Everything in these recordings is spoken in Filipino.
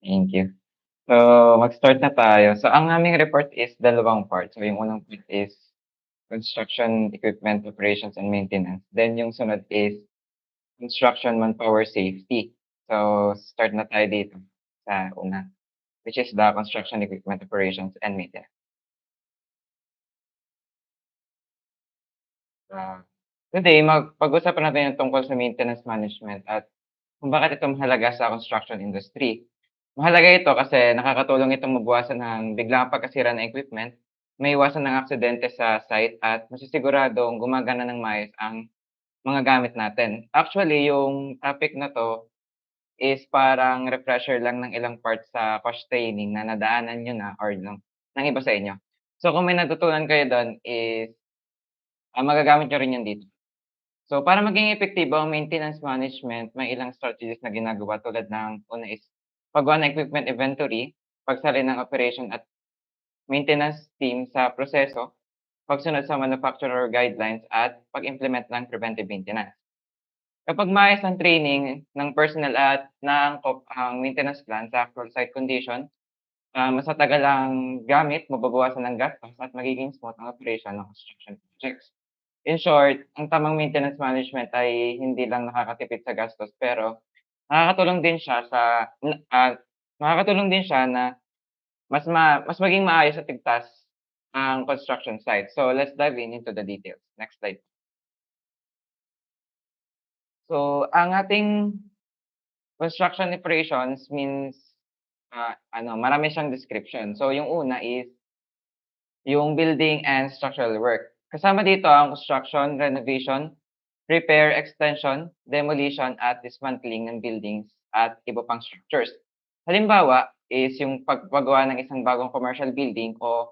Thank you. So, mag-start na tayo. So, ang aming report is dalawang part. So, yung unang part is construction equipment operations and maintenance. Then yung sunod is construction manpower safety. So, start na tayo dito sa una, which is the construction equipment operations and maintenance. Ah, Today pag-usapan natin yung tungkol sa maintenance management at kung bakit ito mahalaga sa construction industry. Mahalaga ito kasi nakakatulong itong mabawasan ng biglang pagkasira ng equipment, maiwasan ng aksidente sa site at masisiguradong gumagana ng maayos ang mga gamit natin. Actually, yung topic na 'to is parang refresher lang ng ilang parts sa course training na nadaanan niyo na or ng iba sa inyo. So, kung may natutunan kayo dun is, magagamit niyo rin yun dito. So, para maging epektibo ang maintenance management, may ilang strategies na ginagawa tulad ng una is paggawa ng equipment inventory, pagsali ng operation at maintenance team sa proseso, pagsunod sa manufacturer guidelines at pag-implement ng preventive maintenance. Kapag maayos ang training ng personnel at naangkop ang maintenance plan sa actual site condition, mas matagal ang gamit, mababawasan ang gastos at magiging smooth ang operation ng construction projects. In short, ang tamang maintenance management ay hindi lang nakakatipid sa gastos pero nakakatulong din siya sa nakakatulong din siya na mas maging maayos at ligtas ang construction site. So, let's dive into the details. Next slide. So, ang ating construction operations means, marami siyang description. So, yung una is yung building and structural work. Kasama dito ang construction, renovation, repair, extension, demolition at dismantling ng buildings at iba pang structures. Halimbawa is yung pagpagawa ng isang bagong commercial building o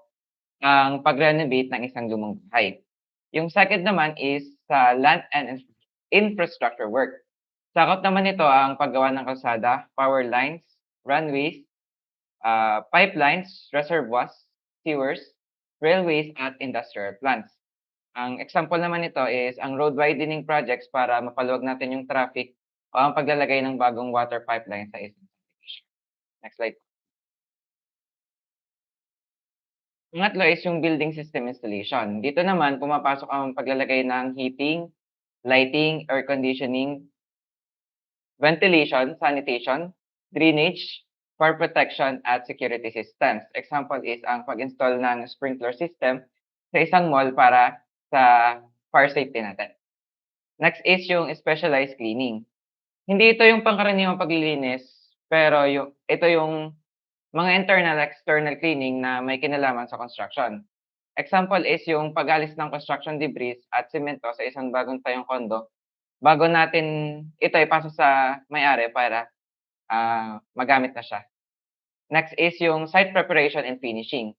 ang pag-renovate ng isang lumang bahay. Yung second naman is sa land and infrastructure work. Sakop naman nito ang paggawa ng kalsada, power lines, runways, pipelines, reservoirs, sewers, railways at industrial plants. Ang example naman nito is ang road widening projects para mapaluwag natin yung traffic o ang paglalagay ng bagong water pipeline sa isang subdivision. Next slide. Pangatlo is yung building system installation. Dito naman pumapasok ang paglalagay ng heating, lighting, air conditioning, ventilation, sanitation, drainage, fire protection at security systems. Example is ang pag-install ng sprinkler system sa isang mall para sa fire safety natin. Next is yung specialized cleaning. Hindi ito yung pangkaraniwang paglilinis, pero ito yung mga internal external cleaning na may kinalaman sa construction. Example is yung pag-alis ng construction debris at semento sa isang bagong tayong kondo bago natin ito ipasa sa may-ari para, magamit na siya. Next is yung site preparation and finishing.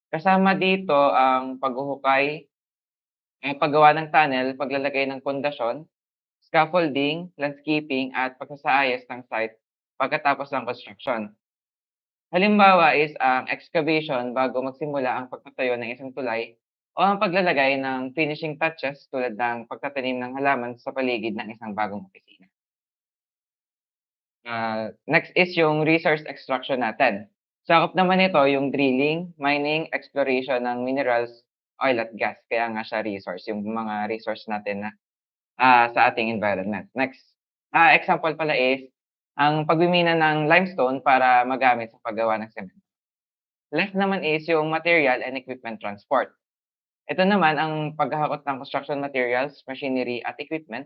Kasama dito ang paghuhukay, paggawa ng tunnel, paglalagay ng pundasyon, scaffolding, landscaping at pagsasaayos ng site pagkatapos ng construction. Halimbawa is ang excavation bago magsimula ang pagtatayo ng isang tulay o ang paglalagay ng finishing touches tulad ng pagtatanim ng halaman sa paligid ng isang bagong opisina. Next is yung resource extraction natin. Sakop naman nito yung drilling, mining, exploration ng minerals, oil at gas. Kaya nga siya resource, yung mga resource natin na sa ating environment. Next, example pala is ang pagmimina ng limestone para magamit sa paggawa ng semento. Last naman is yung material and equipment transport. Ito naman ang paghahakot ng construction materials, machinery at equipment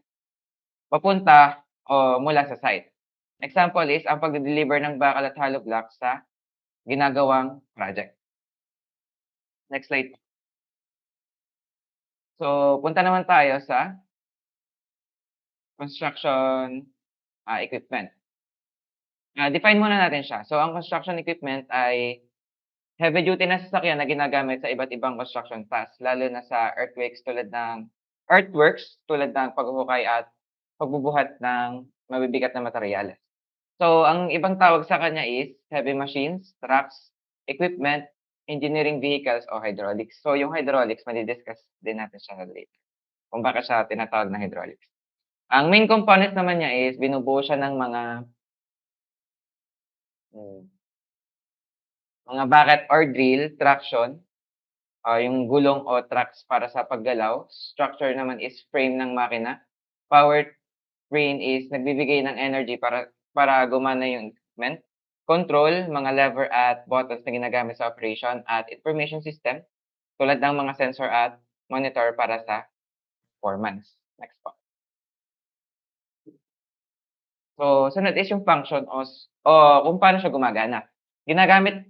papunta o mula sa site. Example is ang pagde-deliver ng bakal at hollow blocks sa ginagawang project. Next slide. So, punta naman tayo sa construction, equipment. Define muna natin siya. So, ang construction equipment ay heavy duty na sasakyan na ginagamit sa iba't ibang construction tasks, lalo na sa earthworks tulad ng paghuhukay at pagbubuhat ng mabibigat na materyales. So, ang ibang tawag sa kanya is heavy machines, trucks, equipment, engineering vehicles o hydraulics. So, yung hydraulics madi-discuss din natin siya later, kung bakit siya tinatawag na hydraulics. Ang main components naman niya is binubuo siya ng mga Hmm. Mga bucket or drill, traction, yung gulong o tracks para sa paggalaw. Structure naman is frame ng makina. Power train is nagbibigay ng energy para gumana yung equipment. Control, mga lever at buttons na ginagamit sa operation at information system tulad ng mga sensor at monitor para sa performance. Next po. So, sunod is yung function o kung paano siya gumagana. Ginagamit,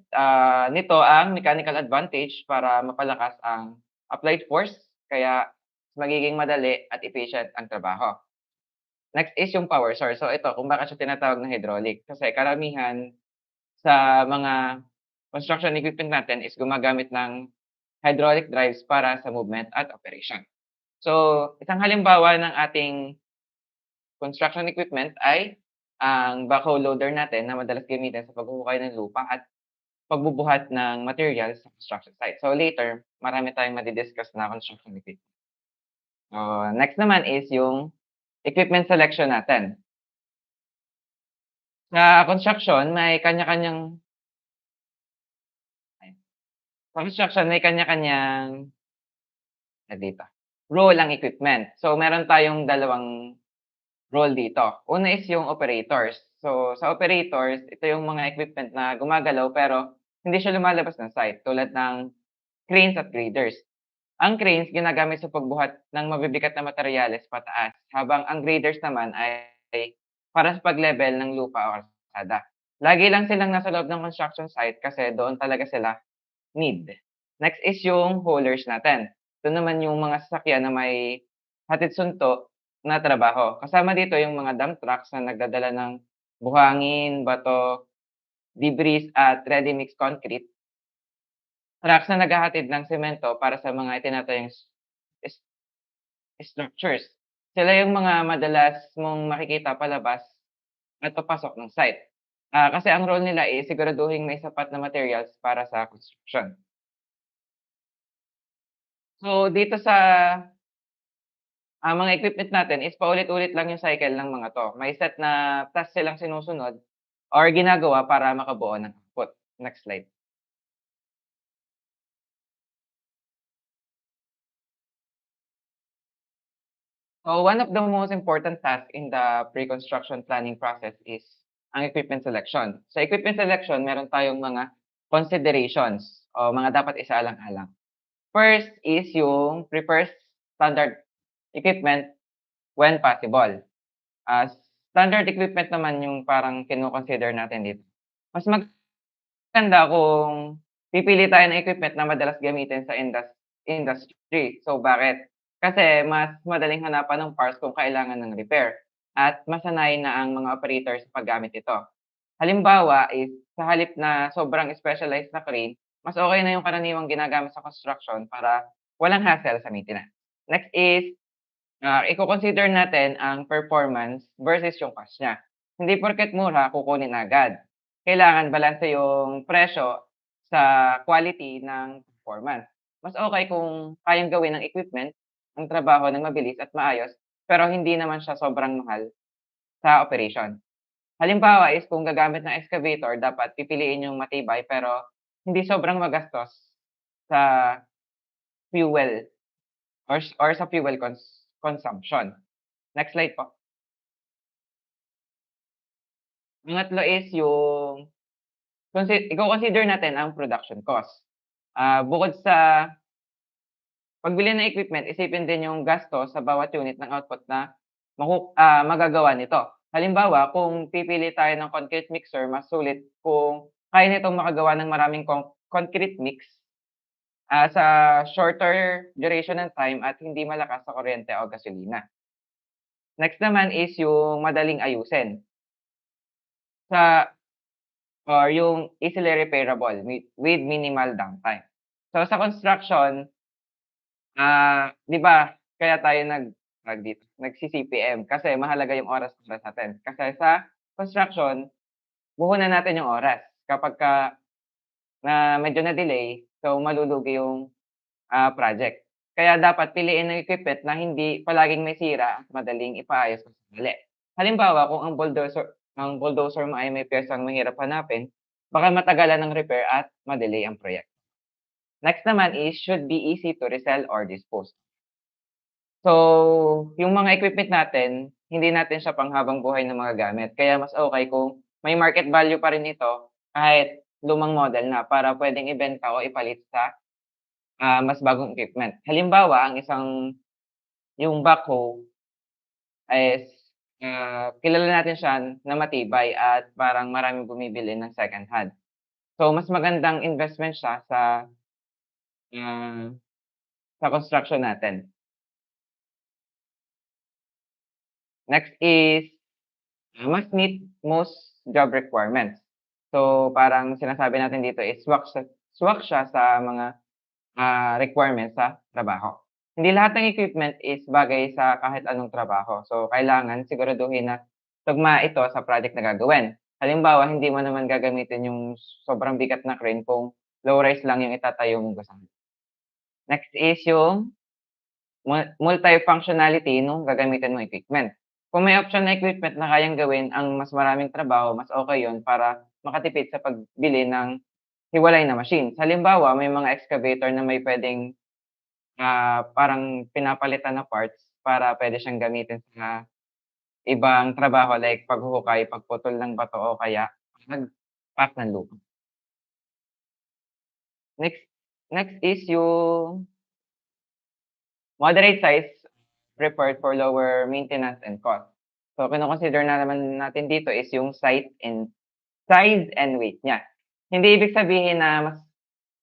nito ang mechanical advantage para mapalakas ang applied force kaya magiging madali at efficient ang trabaho. Next is yung power source. So ito kung bakit siya tinatawag na hydraulic kasi karamihan sa mga construction equipment natin is gumagamit ng hydraulic drives para sa movement at operation. So, isang halimbawa ng ating construction equipment ay ang backhoe loader natin na madalas gamitin sa paghuhukay ng lupa at pagbubuhat ng materials sa construction site. So later, marami tayong madi-discuss na construction equipment. Next naman is yung equipment selection natin. Sa construction may kanya-kanyang sa construction may kanya-kanyang dito, role ang equipment. So meron tayong dalawang role dito. Una is yung operators. So, sa operators, ito yung mga equipment na gumagalaw pero hindi siya lumalabas ng site tulad ng cranes at graders. Ang cranes ginagamit sa pagbuhat ng mabibigat na materyales pataas, habang ang graders naman ay para sa pag-level ng lupa o kalsada. Lagi lang silang nasa loob ng construction site kasi doon talaga sila need. Next is yung haulers natin. Ito naman yung mga sasakyan na may hatid sunto na trabaho. Kasama dito yung mga dump trucks na nagdadala ng buhangin, bato, debris at ready mix concrete. Trucks na naghahatid ng semento para sa mga itinatayong s structures. Sila yung mga madalas mong makikita palabas at papasok ng site. Kasi ang role nila is siguraduhing may sapat na materials para sa construction. So, dito sa ang mga equipment natin is paulit-ulit lang yung cycle ng mga 'to. May set na task silang sinusunod or ginagawa para makabuo ng output. Next slide. So, one of the most important tasks in the pre-construction planning process is ang equipment selection. Sa equipment selection, meron tayong mga considerations o mga dapat isaalang-alang. First is yung prefers standard equipment when possible. Ah, Standard equipment naman yung parang kino-consider natin dito. Mas maganda kung pipili tayo ng equipment na madalas gamitin sa industry. So, bakit? Kasi mas madaling hanapan ng parts kung kailangan ng repair at masanay na ang mga operator sa paggamit ito. Halimbawa is sa halip na sobrang specialized na crane, mas okay na yung karaniwang ginagamit sa construction para walang hassle sa maintenance. Next is iko-consider natin ang performance versus yung cost niya. Hindi porket mura kukunin agad. Kailangan balanse yung presyo sa quality ng performance. Mas okey kung kayang gawin ng equipment ang trabaho ng mabilis at maayos, pero hindi naman siya sobrang mahal sa operation. Halimbawa is kung gagamit ng excavator dapat pipiliin yung matibay pero hindi sobrang magastos sa fuel or sa fuel consumption. Next slide po. Pangatlo is yung iko-consider natin ang production cost. Bukod sa pagbili ng equipment, isipin din yung gasto sa bawat unit ng output na magagawa nito. Halimbawa, kung pipili tayo ng concrete mixer, mas sulit kung kaya nitong makagawa ng maraming concrete mix, sa shorter duration ng time at hindi malakas sa kuryente o gasolina. Next naman is yung madaling ayusin sa or yung easily repairable with minimal downtime. So sa construction, 'di ba kaya tayo tawag dito, nagsi-CPM kasi mahalaga yung oras para sa'tin. Kasi sa construction, puhunan natin yung oras kapagka na medyo na-delay, so malulugi yung, project. Kaya dapat piliin ng equipment na hindi palaging may sira at madaling ipaayos kung sakali. Halimbawa, kung ang ang bulldozer mo ay may piyesang mahirap hanapin, baka matagalan ng repair at ma-delay ang proyekto. Next naman is should be easy to resell or dispose. So, yung mga equipment natin, hindi natin siya panghabang buhay na mga gamit. Kaya mas okey kung may market value pa rin ito kahit lumang model na para puwedeng ibenta o ipalit sa, mas bagong equipment. Halimbawa, ang yung backhoe is, kilala natin siya na matibay at parang maraming bumibili ng second hand. So, mas magandang investment siya ah, sa construction natin. Next is must meet most job requirements. So, parang sinasabi natin dito is swak siya sa mga, requirements sa trabaho. Hindi lahat ng equipment is bagay sa kahit anong trabaho. So, kailangan siguraduhin na tugma ito sa project na gagawin. Halimbawa, hindi mo naman gagamitin yung sobrang bigat na crane kung low rise lang yung itatayo mong gusali. Next is yung multi-functionality nung gagamitin mong equipment. Kung may option na equipment na kayang gawin ang mas maraming trabaho, mas okey yun para makatipid sa pagbili ng hiwalay na machines. Halimbawa, may mga excavator na may puwedeng, parang pinapalitan na parts para puwede siyang gamitin sa ibang trabaho like paghuhukay, pagputol ng bato o kaya pag-pack ng lupa. Next next is yung moderate size preferred for lower maintenance and cost. So, kino-consider na naman natin dito is yung size and weight niya. Hindi ibig sabihin na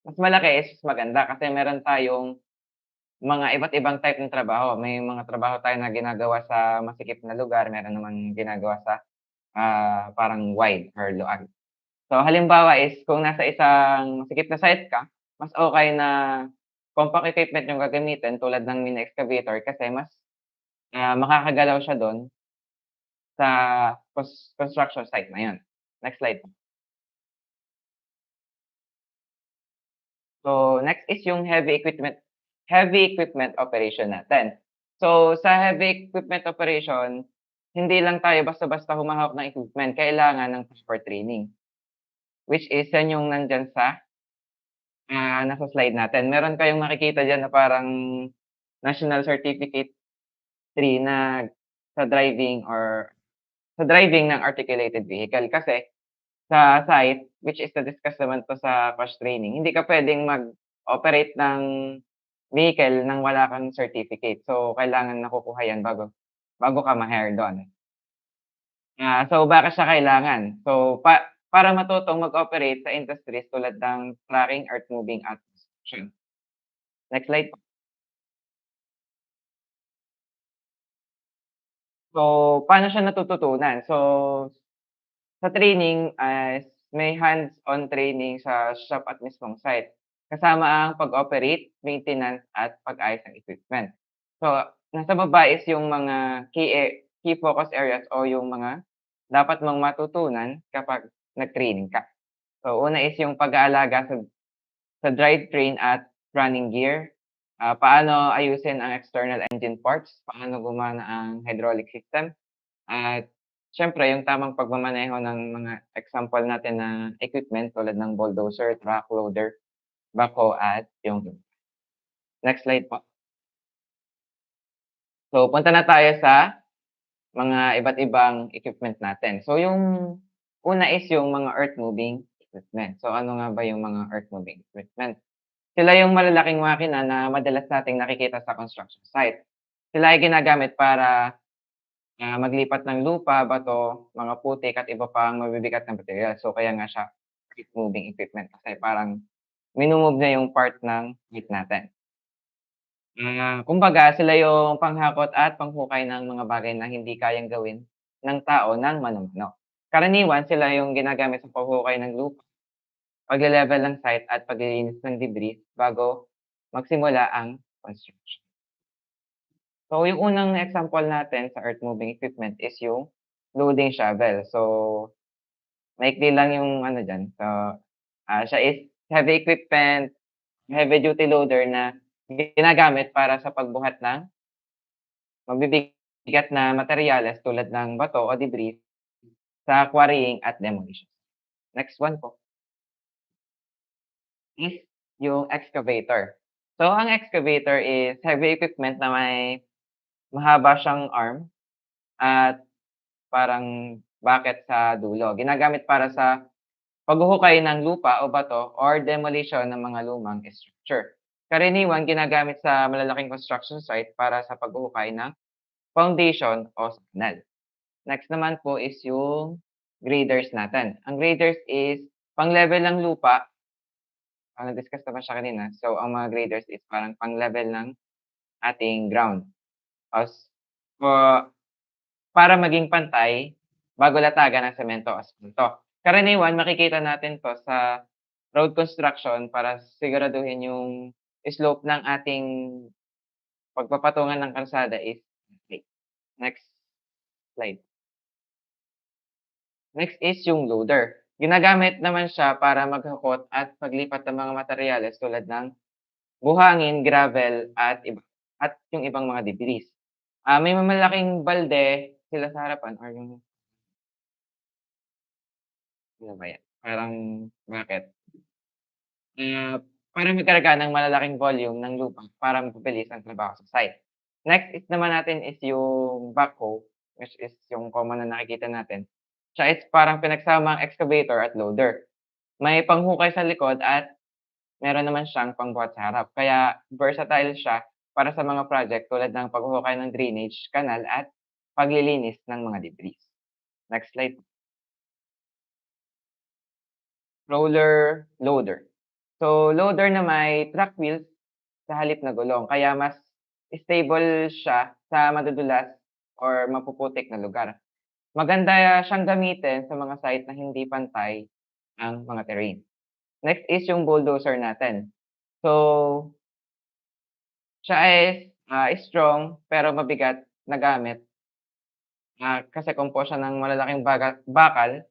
mas malaki is mas maganda kasi meron tayong mga iba't ibang type ng trabaho. May mga trabaho tayo na ginagawa sa masikip na lugar, meron namang ginagawa sa, parang wide or luag. So, halimbawa is kung nasa isang masikip na site ka, mas okey na compact equipment yung gagamitin tulad ng mini excavator kasi mas, makakagalaw siya dun sa construction site na yun. Next slide po. So, next is yung heavy equipment operation natin. So, sa heavy equipment operation, hindi lang tayo basta-basta humahawak ng equipment, kailangan ng proper training, which is yan yung nandiyan sa, nasa slide natin. Meron kayong makikita diyan na parang national certificate 3 na sa driving or sa driving ng articulated vehicle kasi sa site, which is na-discuss naman 'to sa crash training, hindi ka puwedeng mag-operate ng vehicle nang wala kang certificate. So, kailangan nakukuha 'yan bago bago ka ma-hire do'n. So bakit siya kailangan? So, para matutong mag-operate sa industries tulad ng trucking, earth moving at construction. Next slide po. So, paano siya natututunan? So, sa training is may hands-on training sa shop at mismong site, kasama ang pag-operate, maintenance at pag-ayos ng equipment. So, nasa baba is yung mga key focus areas o yung mga dapat mong matutunan kapag nag-training ka. So, una is yung pag-aalaga sa drivetrain at running gear, paano ayusin ang external engine parts, paano gumana ang hydraulic system, at siyempre yung tamang pagmamaneho ng mga example natin na equipment tulad ng bulldozer, truck loader, backhoe at yung next slide po. So, punta na tayo sa mga iba't ibang equipment natin. So, yung una is yung mga earth moving equipment. So, ano nga ba yung mga earth moving equipment? Sila yung malalaking makina na madalas nating nakikita sa construction site. Sila ay ginagamit para, maglipat ng lupa, bato, mga putik at iba pang mabibigat na materyal. So, kaya nga siya earth moving equipment kasi parang niya yung part ng gate natin. Kumbaga sila yung panghakot at panghukay ng mga bagay na hindi kayang gawin ng tao ng mano-mano. Karaniwan sila yung ginagamit sa paghuhukay ng lupa, pagle-level ng site at paglilinis ng debris bago magsimula ang construction. So, yung unang example natin sa earth moving equipment is yung loading shovel. So, maikli lang yung ano diyan. So, siya is heavy equipment, heavy duty loader na ginagamit para sa pagbuhat ng mabibigat na materyales tulad ng bato o debris sa quarrying at demolition. Next one po is yung excavator. So, ang excavator is heavy equipment na may mahaba siyang arm at parang bucket sa dulo. Ginagamit para sa paghuhukay ng lupa o bato or demolition ng mga lumang structure. Karaniwan ginagamit sa malalaking construction site para sa paghuhukay ng foundation o sa kanal. Next naman po is yung graders natin. Ang graders is pang-level ng lupa, na-discuss naman siya kanina. So, ang mga graders is parang pang-level ng ating ground. Tapos, pa para maging pantay bago latagan ng semento o asfalto. Karaniwan makikita natin 'to sa road construction para siguraduhin yung slope ng ating pagpapatungan ng kalsada is straight. Next slide. Next is yung loader. Ginagamit naman siya para maghakot at paglipat ng mga materyales tulad ng buhangin, gravel at yung ibang mga debris. May malalaking balde sila sa harapan or yung ano ba yan, parang bucket. Ah, para magkarga ng malalaking volume ng lupa para mapabilis ang trabaho sa site. Next is naman natin is yung backhoe, which is yung common na nakikita natin. Siya is parang pinagsamang excavator at loader. May panghukay sa likod at meron naman siyang pangbuhat sa harap. Kaya versatile siya para sa mga project tulad ng paghuhukay ng drainage, kanal at paglilinis ng mga debris. Next slide. Roller loader. So, loader na may track wheels sa halip na gulong kaya mas stable siya sa madudulas or mapuputik na lugar. Maganda siyang gamitin sa mga site na hindi pantay ang mga terrain. Next is yung bulldozer natin. So, siya is, strong pero mabigat na gamit, kasi composed siya ng malalaking bakal,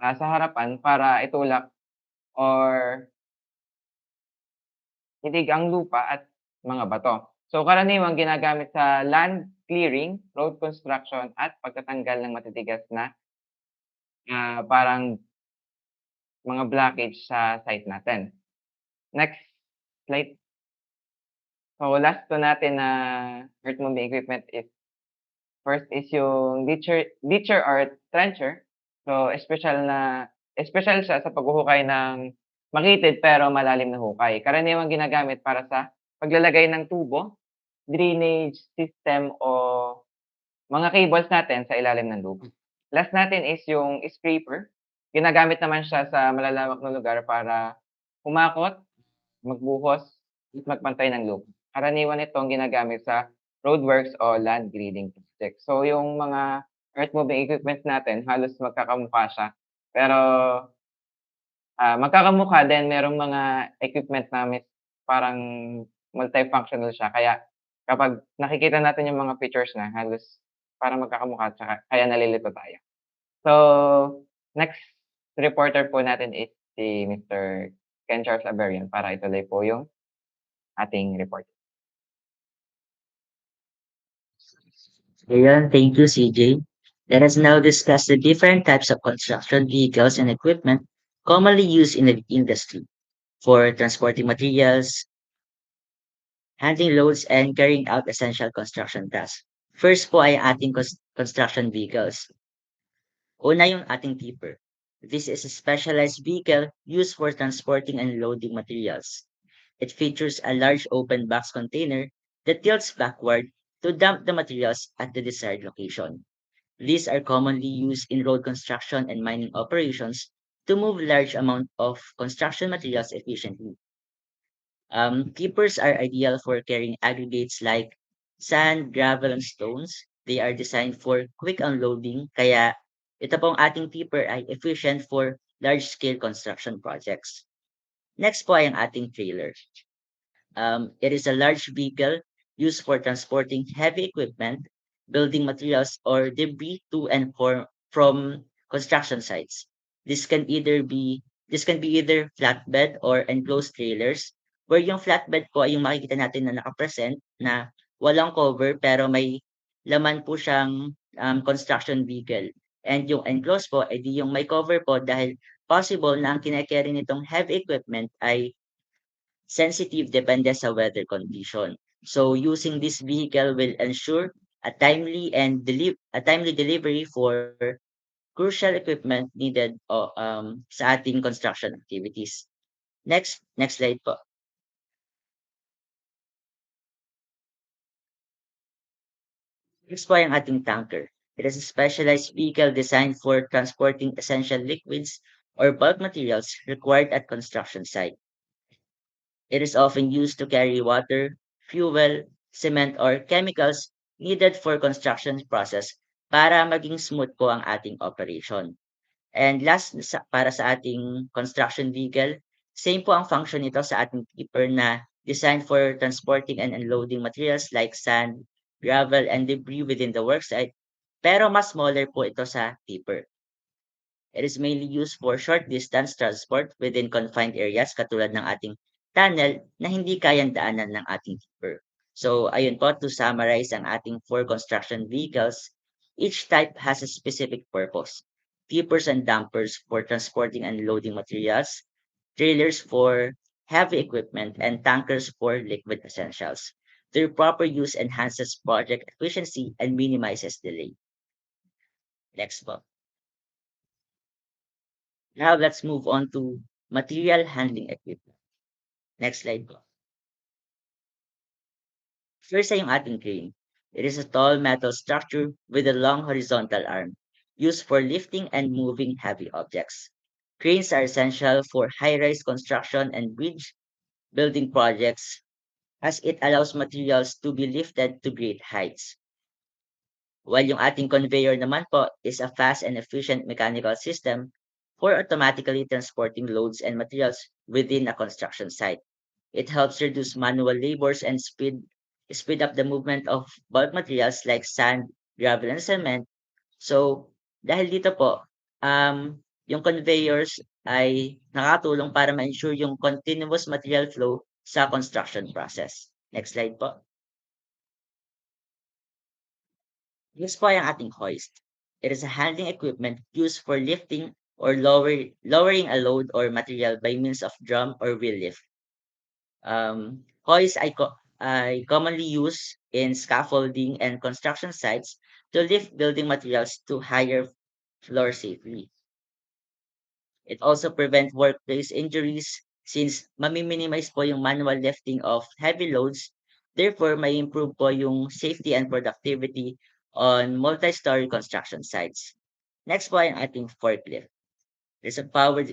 sa harapan para itulak or idig ang lupa at mga bato. So, karaniwang ginagamit sa land clearing, road construction at pagtatanggal ng matitigas na, parang mga blockage sa site natin. Next slide. So, last po natin na earth moving equipment is first is yung ditcher or trencher. So, espesyal siya sa paghuhukay ng makitid pero malalim na hukay. Karaniwang ginagamit para sa paglalagay ng tubo, drainage system o mga cables natin sa ilalim ng lupa. Last natin is yung scraper. Ginagamit naman siya sa malalawak na lugar para humakot, magbuhos, at magpantay ng lupa. Karaniwan itong ginagamit sa roadworks o land grading project. So, yung mga earth moving equipment natin halos magkakamukha siya. Pero, magkakamukha din merong mga equipment na parang multifunctional siya kaya kapag nakikita natin yung mga features na halos parang magkakamukha tsaka kaya nalilito tayo. So, next reporter po natin is si Mr. Ken Charles Aberian para ituloy po yung ating report. Ayan, thank you, CJ. Let us now discuss the different types of construction vehicles and equipment commonly used in the industry for transporting materials, handling loads, and carrying out essential construction tasks. First po ay ating construction vehicles. Una yung ating tipper. This is a specialized vehicle used for transporting and loading materials. It features a large open box container that tilts backward to dump the materials at the desired location. These are commonly used in road construction and mining operations to move large amount of construction materials efficiently. Tippers are ideal for carrying aggregates like sand, gravel, and stones. They are designed for quick unloading, kaya ito pong ating tipper ay efficient for large-scale construction projects. Next po ay ang ating trailer. It is a large vehicle used for transporting heavy equipment, building materials, or debris to and from construction sites. This can be either flatbed or enclosed trailers, where yung flatbed po ay yung makikita natin na nakapresent na walang cover pero may laman po siyang construction vehicle. And yung enclosed po, edi yung may cover po dahil possible na ang kine-carry nitong heavy equipment ay sensitive depende sa weather condition. So using this vehicle will ensure a timely delivery for crucial equipment needed sa ating construction activities. Next slide po. Next po ang ating tanker. It is a specialized vehicle designed for transporting essential liquids or bulk materials required at construction site. It is often used to carry water, fuel, cement, or chemicals needed for construction process para maging smooth po ang ating operation. And para sa ating construction vehicle, same po ang function nito sa ating tipper na designed for transporting and unloading materials like sand, gravel, and debris within the worksite, pero mas smaller po ito sa tipper. It is mainly used for short distance transport within confined areas katulad ng ating tunnel na hindi kayang daanan ng ating tipper. So ayun po, to summarize ang ating four construction vehicles, each type has a specific purpose. Tippers and dumpers for transporting and loading materials, trailers for heavy equipment, and tankers for liquid essentials. Their proper use enhances project efficiency and minimizes delay. Next po. Now let's move on to material handling equipment. Next slide po. First ay yung ating crane. It is a tall metal structure with a long horizontal arm used for lifting and moving heavy objects. Cranes are essential for high-rise construction and bridge building projects as it allows materials to be lifted to great heights. While yung ating conveyor naman po is a fast and efficient mechanical system for automatically transporting loads and materials within a construction site. It helps reduce manual labors and speed up the movement of bulk materials like sand, gravel, and cement. So, dahil dito po, yung conveyors ay nakatulong para ma-ensure yung continuous material flow sa construction process. Next slide po. Next po ay ang ating hoist. It is a handling equipment used for lifting or lowering a load or material by means of drum or wheel lift. Hoists I commonly used in scaffolding and construction sites to lift building materials to higher floor safely. It also prevents workplace injuries since mami-minimize po yung manual lifting of heavy loads. Therefore, may improve po yung safety and productivity on multi-story construction sites. Next po ay ang ating forklift. It's a powered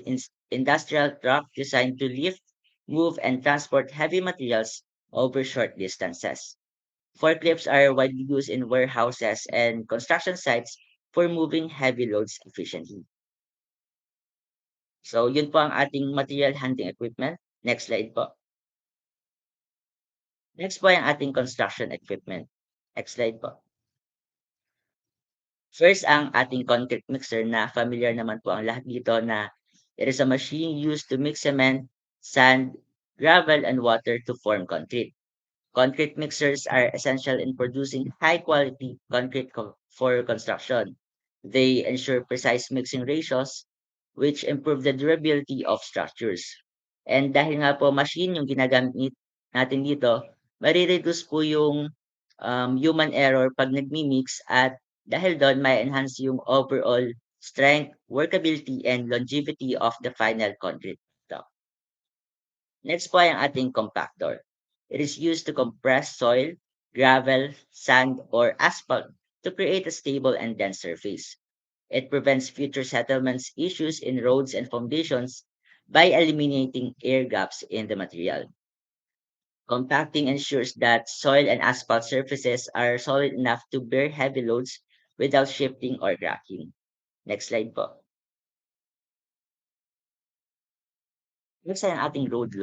industrial truck designed to lift, move, and transport heavy materials over short distances. Forklifts are widely used in warehouses and construction sites for moving heavy loads efficiently. So, yun po ang ating material handling equipment. Next slide po. Next po ay ang ating construction equipment. Next slide po. First, ang ating concrete mixer na familiar naman po ang lahat dito na it is a machine used to mix cement, sand, gravel, and water to form concrete. Concrete mixers are essential in producing high-quality concrete for construction. They ensure precise mixing ratios, which improve the durability of structures. And dahil nga po machine yung ginagamit natin dito, marireduce po yung human error pag nagmi-mix at dahil doon may enhance yung overall strength, workability, and longevity of the final concrete stock. Next po ay ang ating compactor. It is used to compress soil, gravel, sand, or asphalt to create a stable and dense surface. It prevents future settlements issues in roads and foundations by eliminating air gaps in the material. Compacting ensures that soil and asphalt surfaces are solid enough to bear heavy loads without shifting or cracking. Next slide po. Next ay ang ating road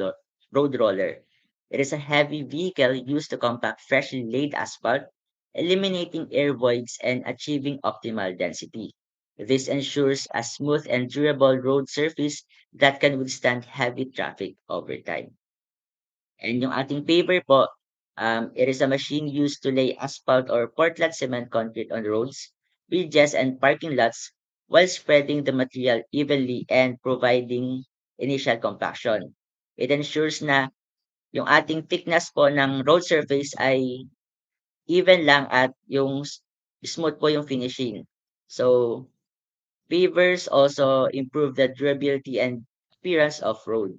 roller. It is a heavy vehicle used to compact freshly laid asphalt, eliminating air voids and achieving optimal density. This ensures a smooth and durable road surface that can withstand heavy traffic over time. And yung ating paver po, it is a machine used to lay asphalt or Portland cement concrete on roads. bridges, and parking lots while spreading the material evenly and providing initial compaction. It ensures na yung ating thickness po ng road surface ay even lang at yung smooth po yung finishing. So, pavers also improve the durability and appearance of road.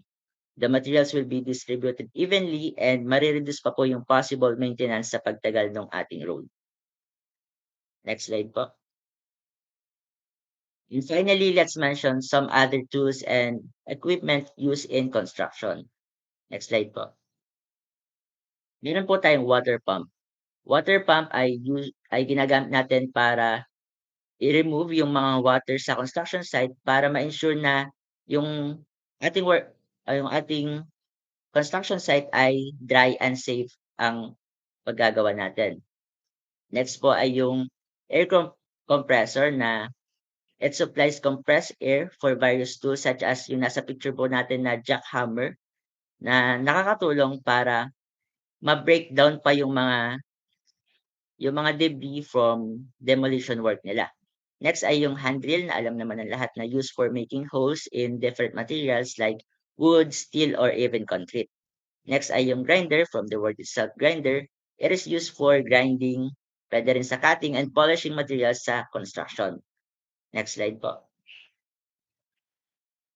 The materials will be distributed evenly and marireduce pa po yung possible maintenance sa pagtagal ng ating road. Next slide po. And finally, let's mention some other tools and equipment used in construction. Next slide po. Meron po tayong water pump. Water pump ay ginagamit natin para i-remove yung mga water sa construction site para ma-ensure na yung yung ating construction site ay dry and safe ang paggagawa natin. Next po ay yung air compressor na it supplies compressed air for various tools such as yung nasa picture po natin na jackhammer na nakakatulong para ma-breakdown pa yung mga debris from demolition work nila. Next ay yung handrail na alam naman ng lahat na used for making holes in different materials like wood, steel, or even concrete. Next ay yung grinder, from the word itself, grinder. It is used for grinding, pwede rin sa cutting and polishing materials sa construction. Next slide po.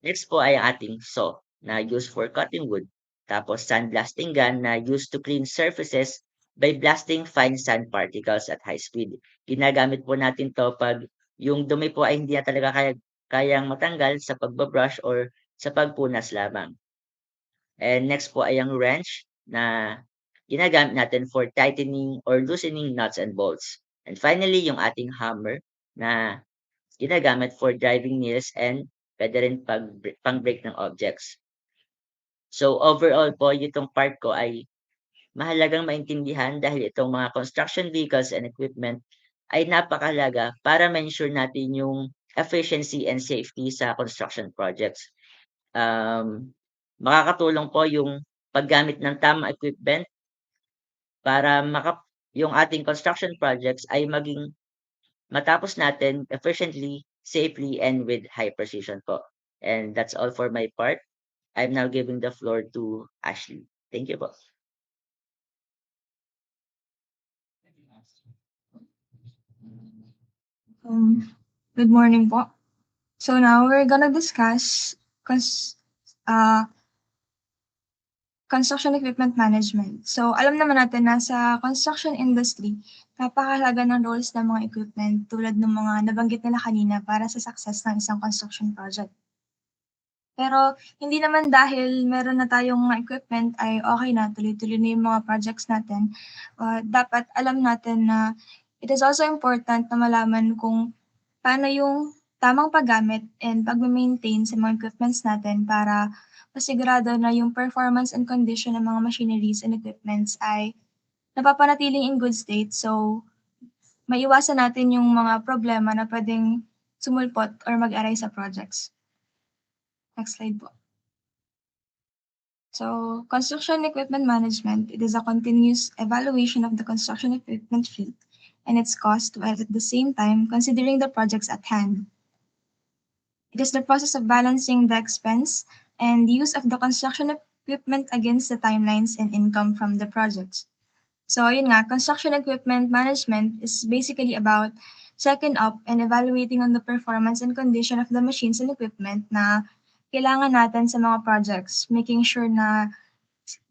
Next po ay ang ating saw na used for cutting wood. Tapos sandblasting gun na used to clean surfaces by blasting fine sand particles at high speed. Ginagamit po natin to pag yung dumi po ay hindi na talaga kayang matanggal sa pagbabrush or sa pagpunas lamang. And next po ay ang wrench na ginagamit natin for tightening or loosening nuts and bolts. And finally, yung ating hammer na ginagamit for driving nails and pwede rin pang-break ng objects. So overall po, itong part ko ay mahalagang maintindihan dahil itong mga construction vehicles and equipment ay napakahalaga para ma-ensure natin yung efficiency and safety sa construction projects. Makakatulong po yung paggamit ng tamang equipment para yung ating construction projects ay maging matapos natin efficiently, safely, and with high precision po. And that's all for my part. I'm now giving the floor to Ashley. Thank you po. Good morning po. So now we're gonna discuss construction equipment management. So alam naman natin na sa construction industry, napakahalaga ng roles ng mga equipment tulad ng mga nabanggit nila kanina para sa success ng isang construction project. Pero hindi naman dahil meron na tayong mga equipment ay okay na, tuloy-tuloy na yung mga projects natin. Dapat alam natin na it is also important na malaman kung paano yung tamang paggamit and pagme-maintain sa mga equipments natin para masigurado na yung performance and condition ng mga machineries and equipments ay napapanatiling in good state. So, maiwasan natin yung mga problema na pwedeng sumulpot or mag-aray sa projects. Next slide po. So, construction equipment management, it is a continuous evaluation of the construction equipment fleet and its cost while at the same time considering the projects at hand. It is the process of balancing the expense and use of the construction equipment against the timelines and income from the projects. So, yun nga, construction equipment management is basically about checking up and evaluating on the performance and condition of the machines and equipment na kailangan natin sa mga projects, making sure na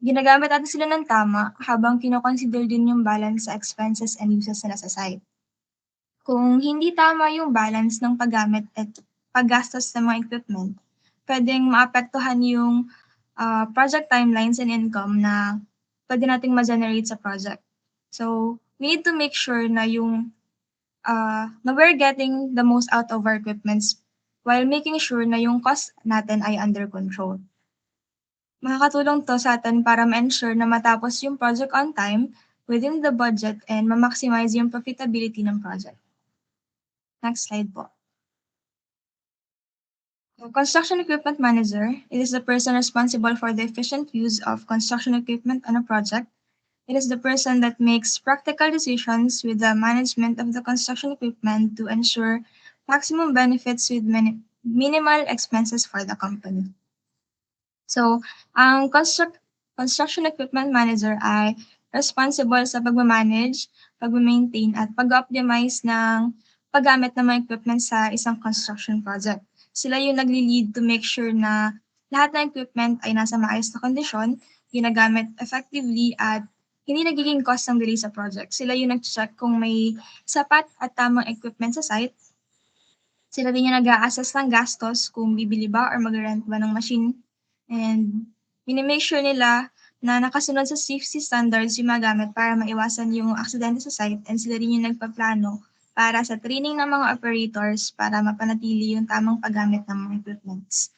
ginagamit natin sila ng tama habang kino-consider din yung balance sa expenses and uses nila sa site. Kung hindi tama yung balance ng paggamit at paggastos ng mga equipment, pwedeng maapektuhan yung project timelines and income na pwede nating ma-generate sa project. So, we need to make sure na na we're getting the most out of our equipments while making sure na yung cost natin ay under control. Makakatulong to sa atin para ma-ensure na matapos yung project on time, within the budget, and ma-maximize yung profitability ng project. Next slide po. Construction equipment manager, it is the person responsible for the efficient use of construction equipment on a project. It is the person that makes practical decisions with the management of the construction equipment to ensure maximum benefits with minimal expenses for the company. So, ang construction equipment manager ay responsible sa pagmamanage, pag-maintain at pag-optimize ng paggamit ng mga equipment sa isang construction project. Sila yung nagli-lead to make sure na lahat ng equipment ay nasa maayos na kondisyon, ginagamit effectively at hindi nagiging cost ng delay sa project. Sila yung nag-check kung may sapat at tamang equipment sa site. Sila din yung nag-a-assess ng gastos kung bibili ba or mag-rent ba ng machine. And minimake sure nila na nakasunod sa safety standards yung mga gamit para maiwasan yung aksidente sa site, and sila din yung nagpaplano para sa training ng mga operators para mapanatili yung tamang paggamit ng mga equipments.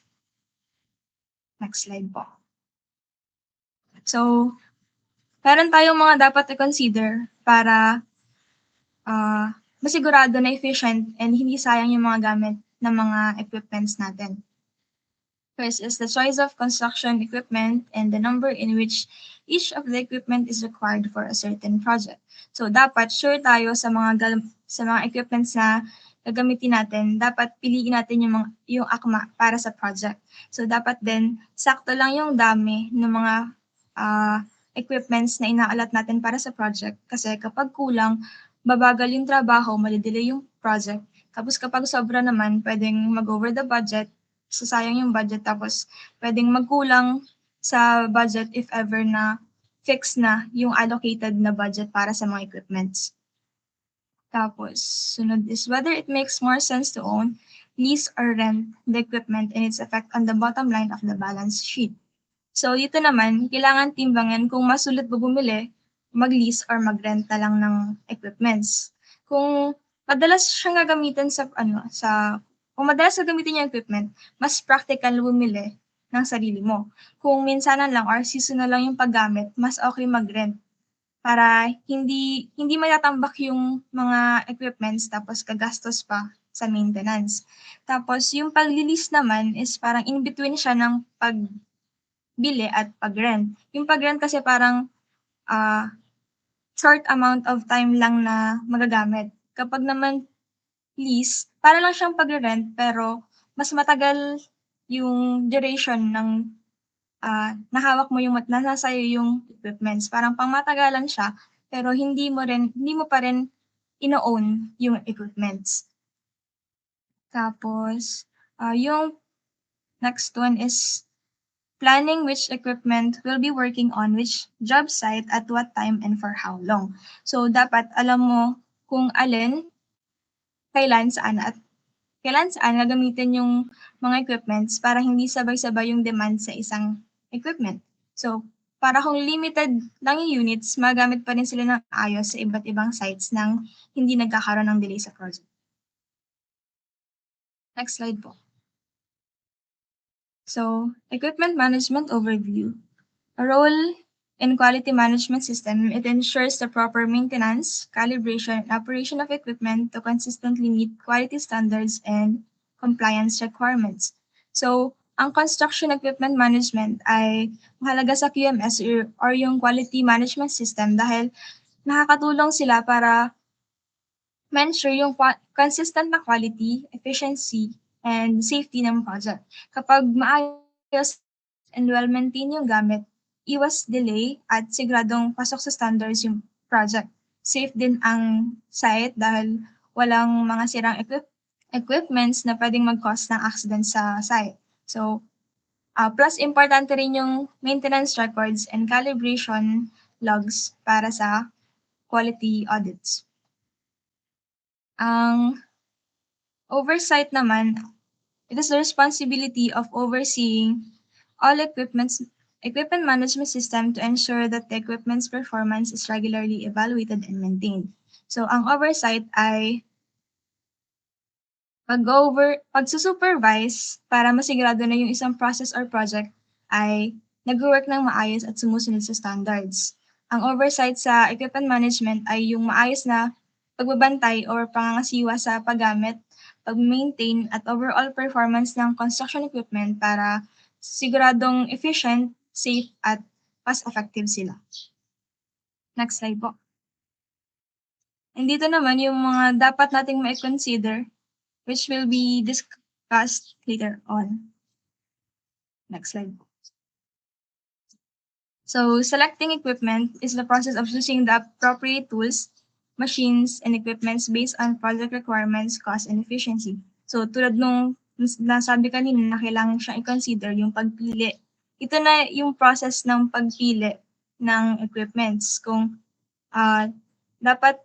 Next slide po. So, meron tayong mga dapat i-consider para masigurado na efficient and hindi sayang yung mga gamit ng mga equipments natin. First is the choice of construction equipment and the number in which each of the equipment is required for a certain project. So dapat sure tayo sa mga equipments na gagamitin natin. Dapat piliin natin yung akma para sa project. So dapat din sakto lang yung dami ng mga equipments na inaalat natin para sa project, kasi kapag kulang, babagal yung trabaho, malidelay yung project. Tapos kapag sobra naman, pwedeng mag-over the budget, sasayang yung budget, tapos pwedeng magkulang sa budget if ever na fix na yung allocated na budget para sa mga equipments. Tapos, sunod is whether it makes more sense to own, lease, or rent the equipment and its effect on the bottom line of the balance sheet. So, dito naman, kailangan timbangin kung mas sulit ba bumili, mag-lease, or mag-rent na lang ng equipments. Kung madalas siyang gagamitin kung madalas gagamitin yung equipment, mas practical bumili ng sarili mo. Kung minsanan lang or seasonal lang yung paggamit, mas okay mag-rent para hindi matatambak yung mga equipments tapos kagastos pa sa maintenance. Tapos yung pag-lease naman is parang in between siya ng pagbili at pag-rent. Yung pag-rent kasi parang short amount of time lang na magagamit. Kapag naman lease, para lang siyang pag-rent pero mas matagal yung duration ng nahawak mo nasa iyo yung equipments. Parang pangmatagalan siya pero hindi mo pa rin ino-own yung equipments. Tapos, yung next one is planning which equipment will be working on which job site at what time and for how long. So, dapat alam mo kung alin, kailan, saan gagamitin yung mga equipments para hindi sabay-sabay yung demand sa isang equipment. So, para kung limited lang yung units, magamit pa rin sila ng ayos sa iba't ibang sites nang hindi nagkakaroon ng delay sa project. Next slide po. So, equipment management overview. A role in quality management system, it ensures the proper maintenance, calibration, and operation of equipment to consistently meet quality standards and compliance requirements. So, ang construction equipment management ay mahalaga sa QMS or yung quality management system dahil nakakatulong sila para ma-ensure yung consistent na quality, efficiency, and safety ng project. Kapag maayos and well-maintained yung gamit, iwas delay at siguradong pasok sa standards yung project. Safe din ang site dahil walang mga sirang equipments na pwedeng mag-cause ng accident sa site. So, plus importante rin yung maintenance records and calibration logs para sa quality audits. Ang oversight naman, it is the responsibility of overseeing all equipment management system to ensure that the equipment's performance is regularly evaluated and maintained. So, ang oversight ay pagsusupervise para masigurado na yung isang process or project ay nag-work ng maayos at sumusunod sa standards. Ang oversight sa equipment management ay yung maayos na pagbabantay or pangangasiwa sa paggamit, pag-maintain at overall performance ng construction equipment para siguradong efficient, safe at cost-effective sila. Next slide po. And dito naman yung mga dapat nating ma-consider which will be discussed later on. Next slide po. So selecting equipment is the process of choosing the appropriate tools, machines, and equipments based on project requirements, cost, and efficiency. So tulad nung nasabi kanina na kailangan siyang i-consider yung pagpili. Ito na yung process ng pagpili ng equipments. Kung dapat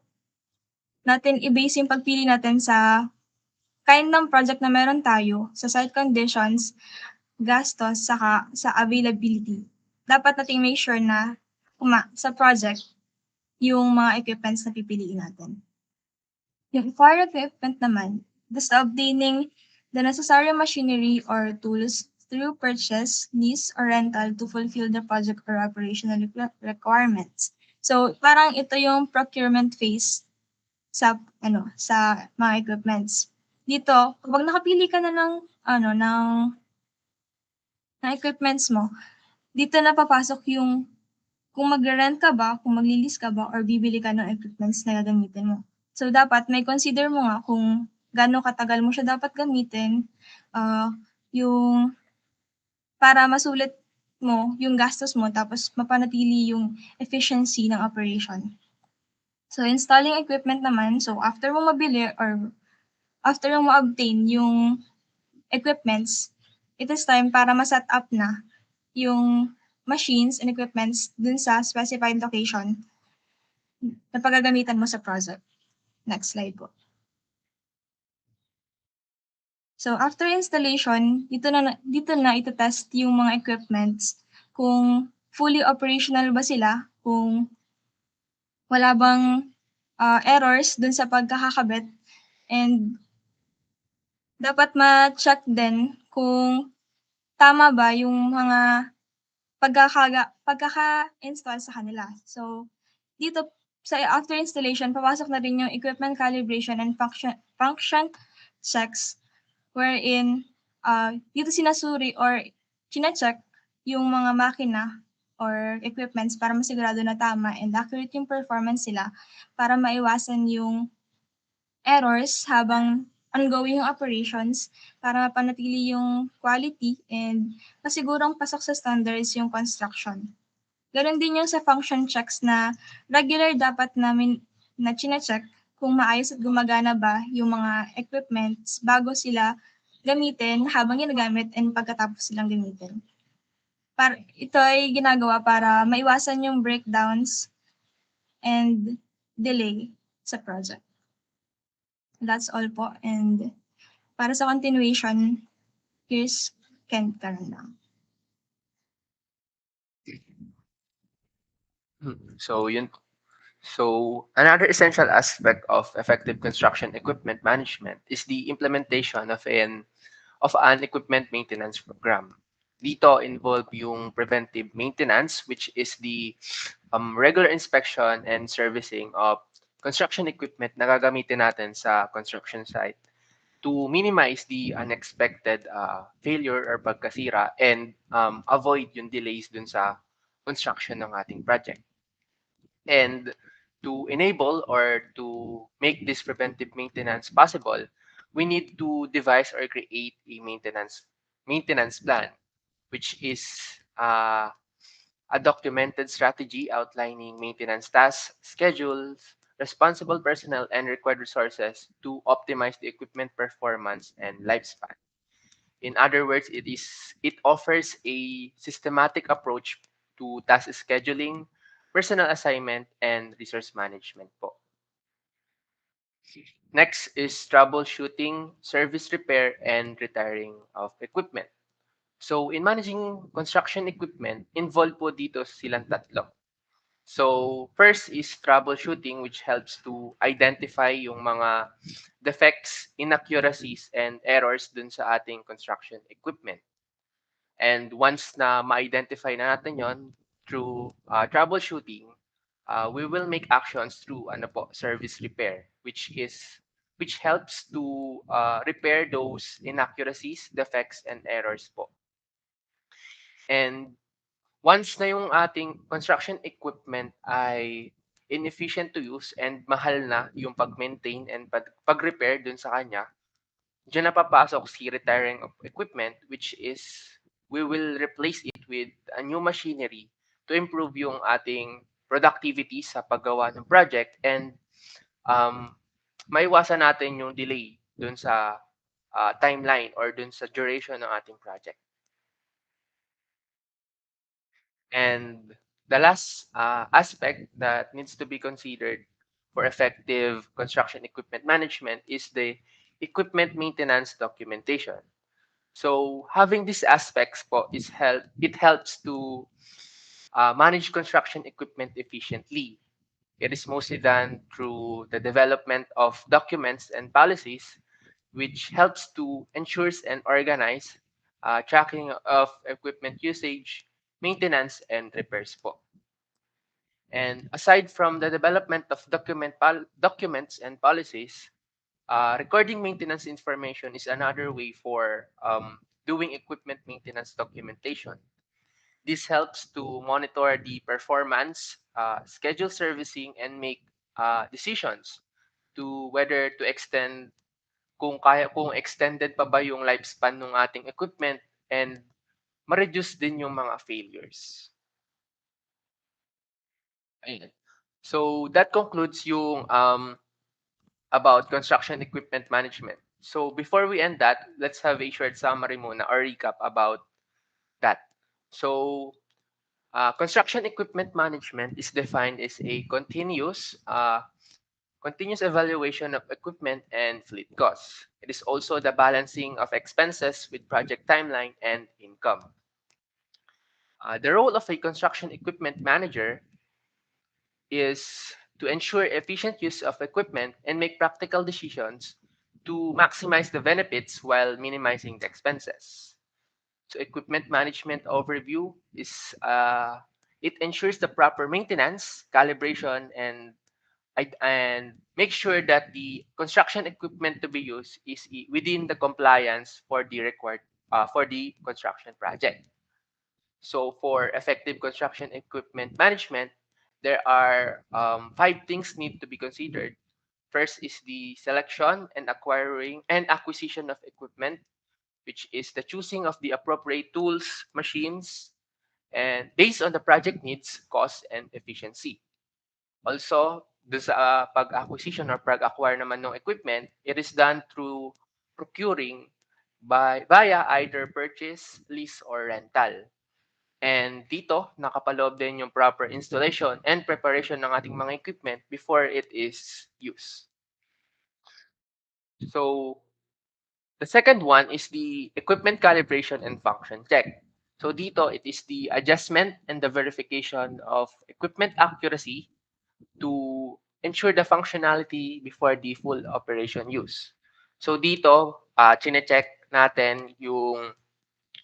natin i-base yung pagpili natin sa kind ng project na meron tayo, sa site conditions, gastos, saka sa availability. Dapat nating make sure na sa project yung mga equipments na pipiliin natin. Yung for equipment naman, just obtaining the necessary machinery or tools through purchase, lease, or rental to fulfill the project or operational requirements. So, parang ito yung procurement phase sa mga equipments. Dito, kapag nakapili ka na ng equipments mo, dito na papasok yung kung magre-rent ka ba, kung magli-lease ka ba, or bibili ka ng equipments na gagamitin mo. So, dapat may consider mo nga kung gaano katagal mo siya dapat gamitin, yung para masulit mo yung gastos mo tapos mapanatili yung efficiency ng operation. So, installing equipment naman, so after mo mabili or after mo ma-obtain yung equipments, it is time para ma-set up na yung machines and equipments dun sa specified location na paggagamitan mo sa project. Next slide po. So after installation, dito na ito-test yung mga equipments kung fully operational ba sila, kung wala bang errors dun sa pagkakakabit, and dapat ma-check din kung tama ba yung mga pagkaka-install sa kanila. So, dito sa after installation, papasok na rin yung equipment calibration and function checks wherein dito sinasuri or chine-check yung mga makina or equipments para masigurado na tama and accurate yung performance nila para maiwasan yung errors habang ongoing yung operations para mapanatili yung quality and masigurong pasok sa standards yung construction. Ganon din yung sa function checks na regular dapat namin na chine-check kung maayos at gumagana ba yung mga equipments bago sila gamitin habang ginagamit and pagkatapos silang gamitin. Ito ay ginagawa para maiwasan yung breakdowns and delay sa project. That's all po. And para sa continuation, here's Ken Karandang. So yun. So another essential aspect of effective construction equipment management is the implementation of an equipment maintenance program. Dito involve yung preventive maintenance, which is the regular inspection and servicing of construction equipment na gagamitin natin sa construction site to minimize the unexpected failure or pagkasira and avoid yung delays dun sa construction ng ating project. And to enable or to make this preventive maintenance possible, we need to devise or create a maintenance plan, which is a documented strategy outlining maintenance tasks, schedules, responsible personnel, and required resources to optimize the equipment performance and lifespan. In other words, it offers a systematic approach to task scheduling, personal assignment, and resource management po. Next is troubleshooting, service repair, and retiring of equipment. So, in managing construction equipment, involved po dito silang tatlo. So, first is troubleshooting, which helps to identify yung mga defects, inaccuracies, and errors dun sa ating construction equipment. And once na ma-identify na natin yon through troubleshooting, we will make actions through service repair, which helps to repair those inaccuracies, defects, and errors po. And once na yung ating construction equipment ay inefficient to use and mahal na yung pag-maintain and pag-repair dun sa kanya, diyan na papasok si retiring of equipment, which is we will replace it with a new machinery to improve yung ating productivity sa paggawa ng project and um, maiwasan natin yung delay dun sa timeline or dun sa duration ng ating project. And the last aspect that needs to be considered for effective construction equipment management is the equipment maintenance documentation. So having these aspects po it helps to manage construction equipment efficiently. It is mostly done through the development of documents and policies, which helps to ensure and organize tracking of equipment usage, maintenance, and repairs po. And aside from the development of documents and policies, recording maintenance information is another way for doing equipment maintenance documentation. This helps to monitor the performance, schedule servicing, and make decisions to whether to extend kung extended pa ba yung lifespan ng ating equipment and ma-reduce din yung mga failures. Ayun. So that concludes yung about construction equipment management. So before we end that, let's have a short summary muna or recap about that. So construction equipment management is defined as a continuous evaluation of equipment and fleet costs. It is also the balancing of expenses with project timeline and income. The role of a construction equipment manager is to ensure efficient use of equipment and make practical decisions to maximize the benefits while minimizing the expenses. So equipment management overview is it ensures the proper maintenance, calibration, and make sure that the construction equipment to be used is within the compliance for the required for the construction project. So for effective construction equipment management, there are 5 things need to be considered. First is the selection and acquisition of equipment, which is the choosing of the appropriate tools, machines, and based on the project needs, cost, and efficiency. Also, dun sa pag-acquisition or pag-acquire naman ng equipment, it is done through procuring via either purchase, lease, or rental. And dito, nakapaloob din yung proper installation and preparation ng ating mga equipment before it is used. So, the second one is the equipment calibration and function check. So dito, it is the adjustment and the verification of equipment accuracy to ensure the functionality before the full operation use. So dito, chine-check natin yung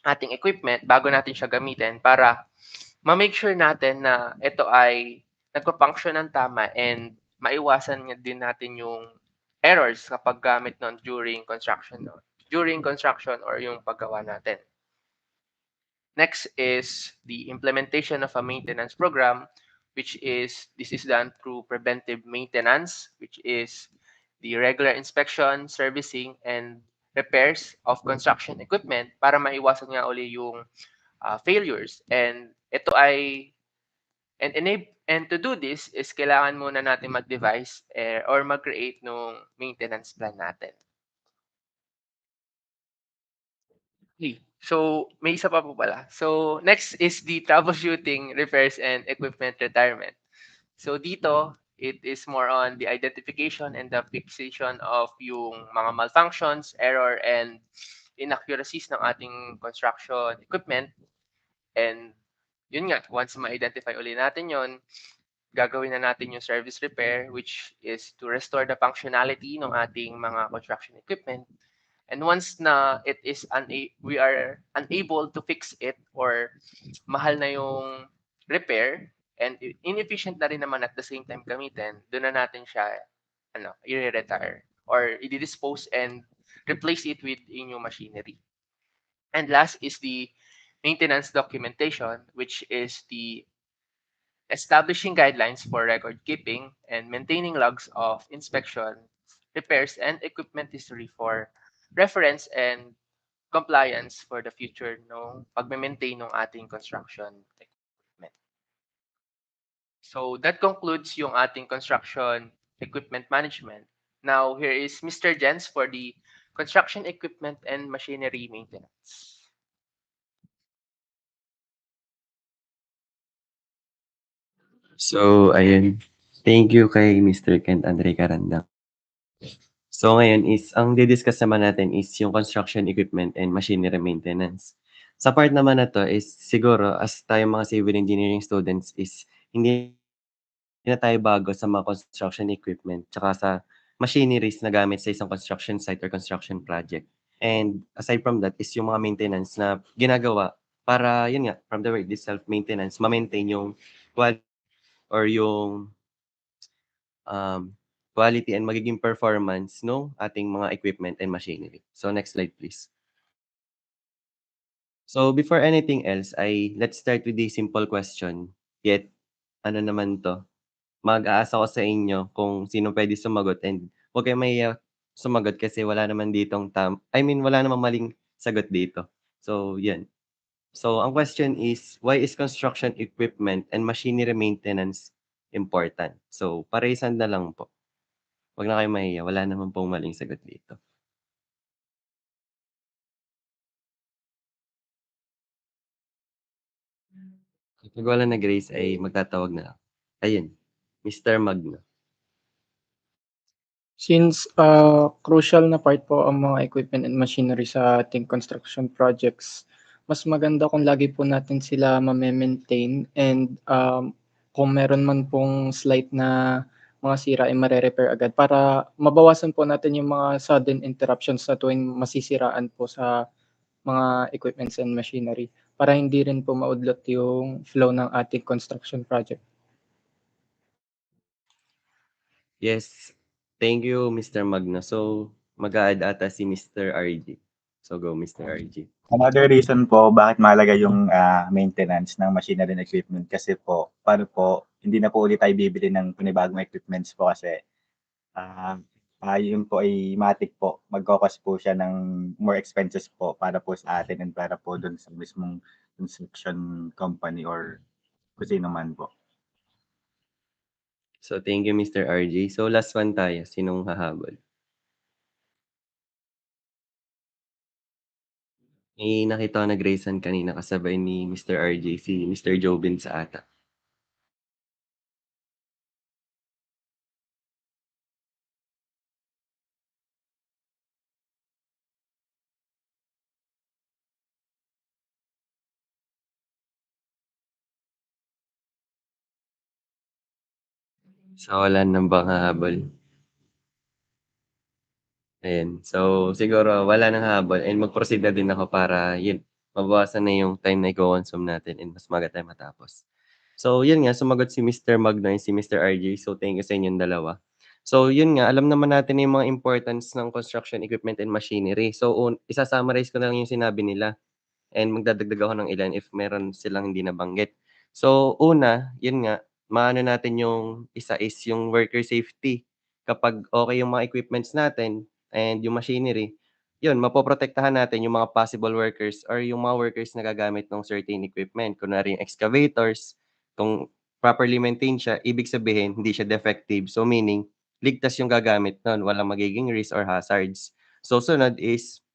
ating equipment bago natin siya gamitin para ma-make sure natin na ito ay nagpa-function ng tama and maiwasan din natin yung errors kapag gamit nun during construction or yung paggawa natin. Next is the implementation of a maintenance program, which is this is done through preventive maintenance, which is the regular inspection, servicing, and repairs of construction equipment para maiwasan nga uli yung failures. And ito ay and to do this is kailangan muna natin mag-devise or mag-create ng maintenance plan natin. Okay. So, may isa pa po pala. So, next is the troubleshooting, repairs, and equipment retirement. So, dito, it is more on the identification and the fixation of yung mga malfunctions, error, and inaccuracies ng ating construction equipment. And yun nga, once ma-identify uli natin yon, gagawin na natin yung service repair, which is to restore the functionality ng ating mga construction equipment. And once na we are unable to fix it or mahal na yung repair and inefficient na rin naman at the same time gamitin, doon na natin siya i-retire or i-dispose and replace it with a new machinery. And last is the maintenance documentation, which is the establishing guidelines for record keeping and maintaining logs of inspection, repairs, and equipment history for reference and compliance for the future no pagme-maintain ng ating construction equipment. So that concludes yung ating construction equipment management. Now here is Mr. Jens for the construction equipment and machinery maintenance. So, ayun. Thank you kay Mr. Kent Andre Carandang. So, ngayon is, ang didiscuss naman natin is yung construction equipment and machinery maintenance. Sa part naman na to is, siguro, as tayo mga civil engineering students is, hindi na tayo bago sa mga construction equipment, tsaka sa machineries na gamit sa isang construction site or construction project. And aside from that is yung mga maintenance na ginagawa para, yun nga, from the word is self-maintenance, ma-maintain yung quality or yung quality and magiging performance no ating mga equipment and machinery. So next slide please. So before anything else ay let's start with the simple question. Yet ano naman to? Mag-aasa ko sa inyo kung sino pwede sumagot and huwag kayong mahiya sumagot kasi wala naman ditong wala namang maling sagot dito. So yan. So ang question is, why is construction equipment and machinery maintenance important? So paresan na lang po. Wag na kayong mahiya, wala naman pong maling sagot dito. Kapag wala nag-raise ay magtatawag na ako. Ayun, Mr. Magno. Since crucial na part po ang mga equipment and machinery sa ating construction projects, mas maganda kung lagi po natin sila ma-maintain and kung meron man pong slight na mga sira ay mare-repair agad para mabawasan po natin yung mga sudden interruptions sa tuwing masisiraan po sa mga equipments and machinery para hindi rin po maudlot yung flow ng ating construction project. Yes, thank you Mr. Magno. So mag-a-add ata si Mr. RG. So go Mr. RG. Another reason po bakit mahalaga yung maintenance ng machinery and equipment kasi po, paano po, hindi na po ulit tayo bibili ng panibagong equipments po kasi yun po ay matik po. Magkakos po siya ng more expenses po para po sa atin and para po dun sa mismong construction company or kung sino man po. So thank you Mr. RG. So last one tayo, sinong hahabol? May nakita ko nag-raisean kanina kasabay ni Mr. RJ, si Mr. Jobin sa ata. So wala nang bang hahabol? Ayan. So siguro wala nang hahabol and mag-proceed na din ako para yun, mabawasan na yung time na i-consume natin and mas maga tayo matapos. So yun nga, sumagot si Mr. Magno and si Mr. RJ. So thank you sa inyong dalawa. So yun nga, alam naman natin yung mga importance ng construction equipment and machinery. So isa-summarize ko na lang yung sinabi nila and magdadagdag ako ng ilan if meron silang hindi nabanggit. So una, yun nga, maano natin yung isa is yung worker safety. Kapag okay yung mga equipments natin and yung machinery, yun, mapoprotektahan natin yung mga possible workers or yung mga workers na gagamit ng certain equipment. Kunwari yung excavators, kung properly maintained siya, ibig sabihin hindi siya defective. So meaning, ligtas yung gagamit nun, walang magiging risk or hazards. So sunod is,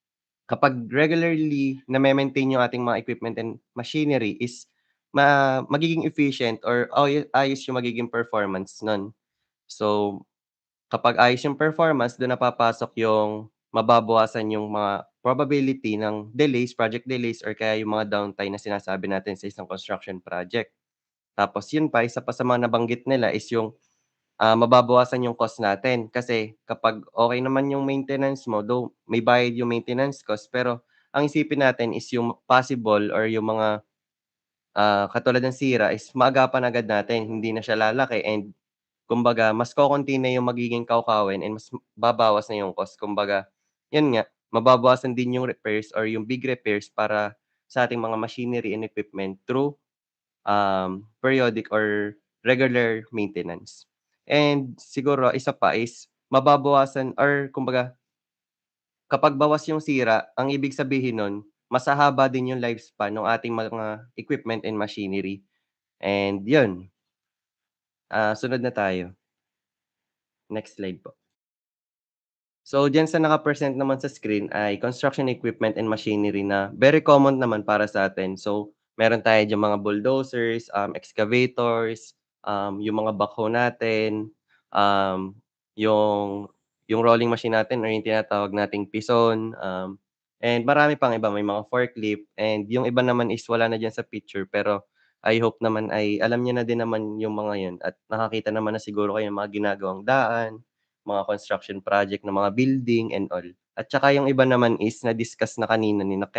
kapag regularly na-maintain yung ating mga equipment and machinery is magiging efficient or ayos yung magiging performance nun. So, kapag ayos yung performance, doon napapasok yung mababawasan yung mga probability ng delays, project delays, or kaya yung mga downtime na sinasabi natin sa isang construction project. Tapos yun pa, isa pa sa mga nabanggit nila is yung mababawasan yung cost natin. Kasi kapag okay naman yung maintenance mo, though may bayad yung maintenance cost, pero ang isipin natin is yung possible or yung mga katulad ng sira is maagapan agad natin, hindi na siya lalaki and kumbaga mas kokonti na yung magiging kawkawin and mas babawas na yung cost. Kumbaga, yun nga, mababawasan din yung repairs or yung big repairs para sa ating mga machinery and equipment through periodic or regular maintenance. And siguro isa pa is mababawasan or kumbaga kapag bawas yung sira, ang ibig sabihin nun, mas hahaba din yung lifespan ng ating mga equipment and machinery. And yun, sunod na tayo. Next slide po. So, diyan sa naka-present naman sa screen ay construction equipment and machinery na very common naman para sa atin. So, meron tayo diyang mga bulldozers, excavators, yung mga backhoe natin, um, yung yung rolling machine natin or yung tinatawag nating pison, and marami pang iba, may mga forklift, and yung iba naman is wala na diyan sa picture pero I hope naman ay alam niyo na din naman yung mga yun at nakakita naman na siguro kayo ng mga ginagawang daan, mga construction project ng mga building and all. At saka yung iba naman is na-discuss na kanina nina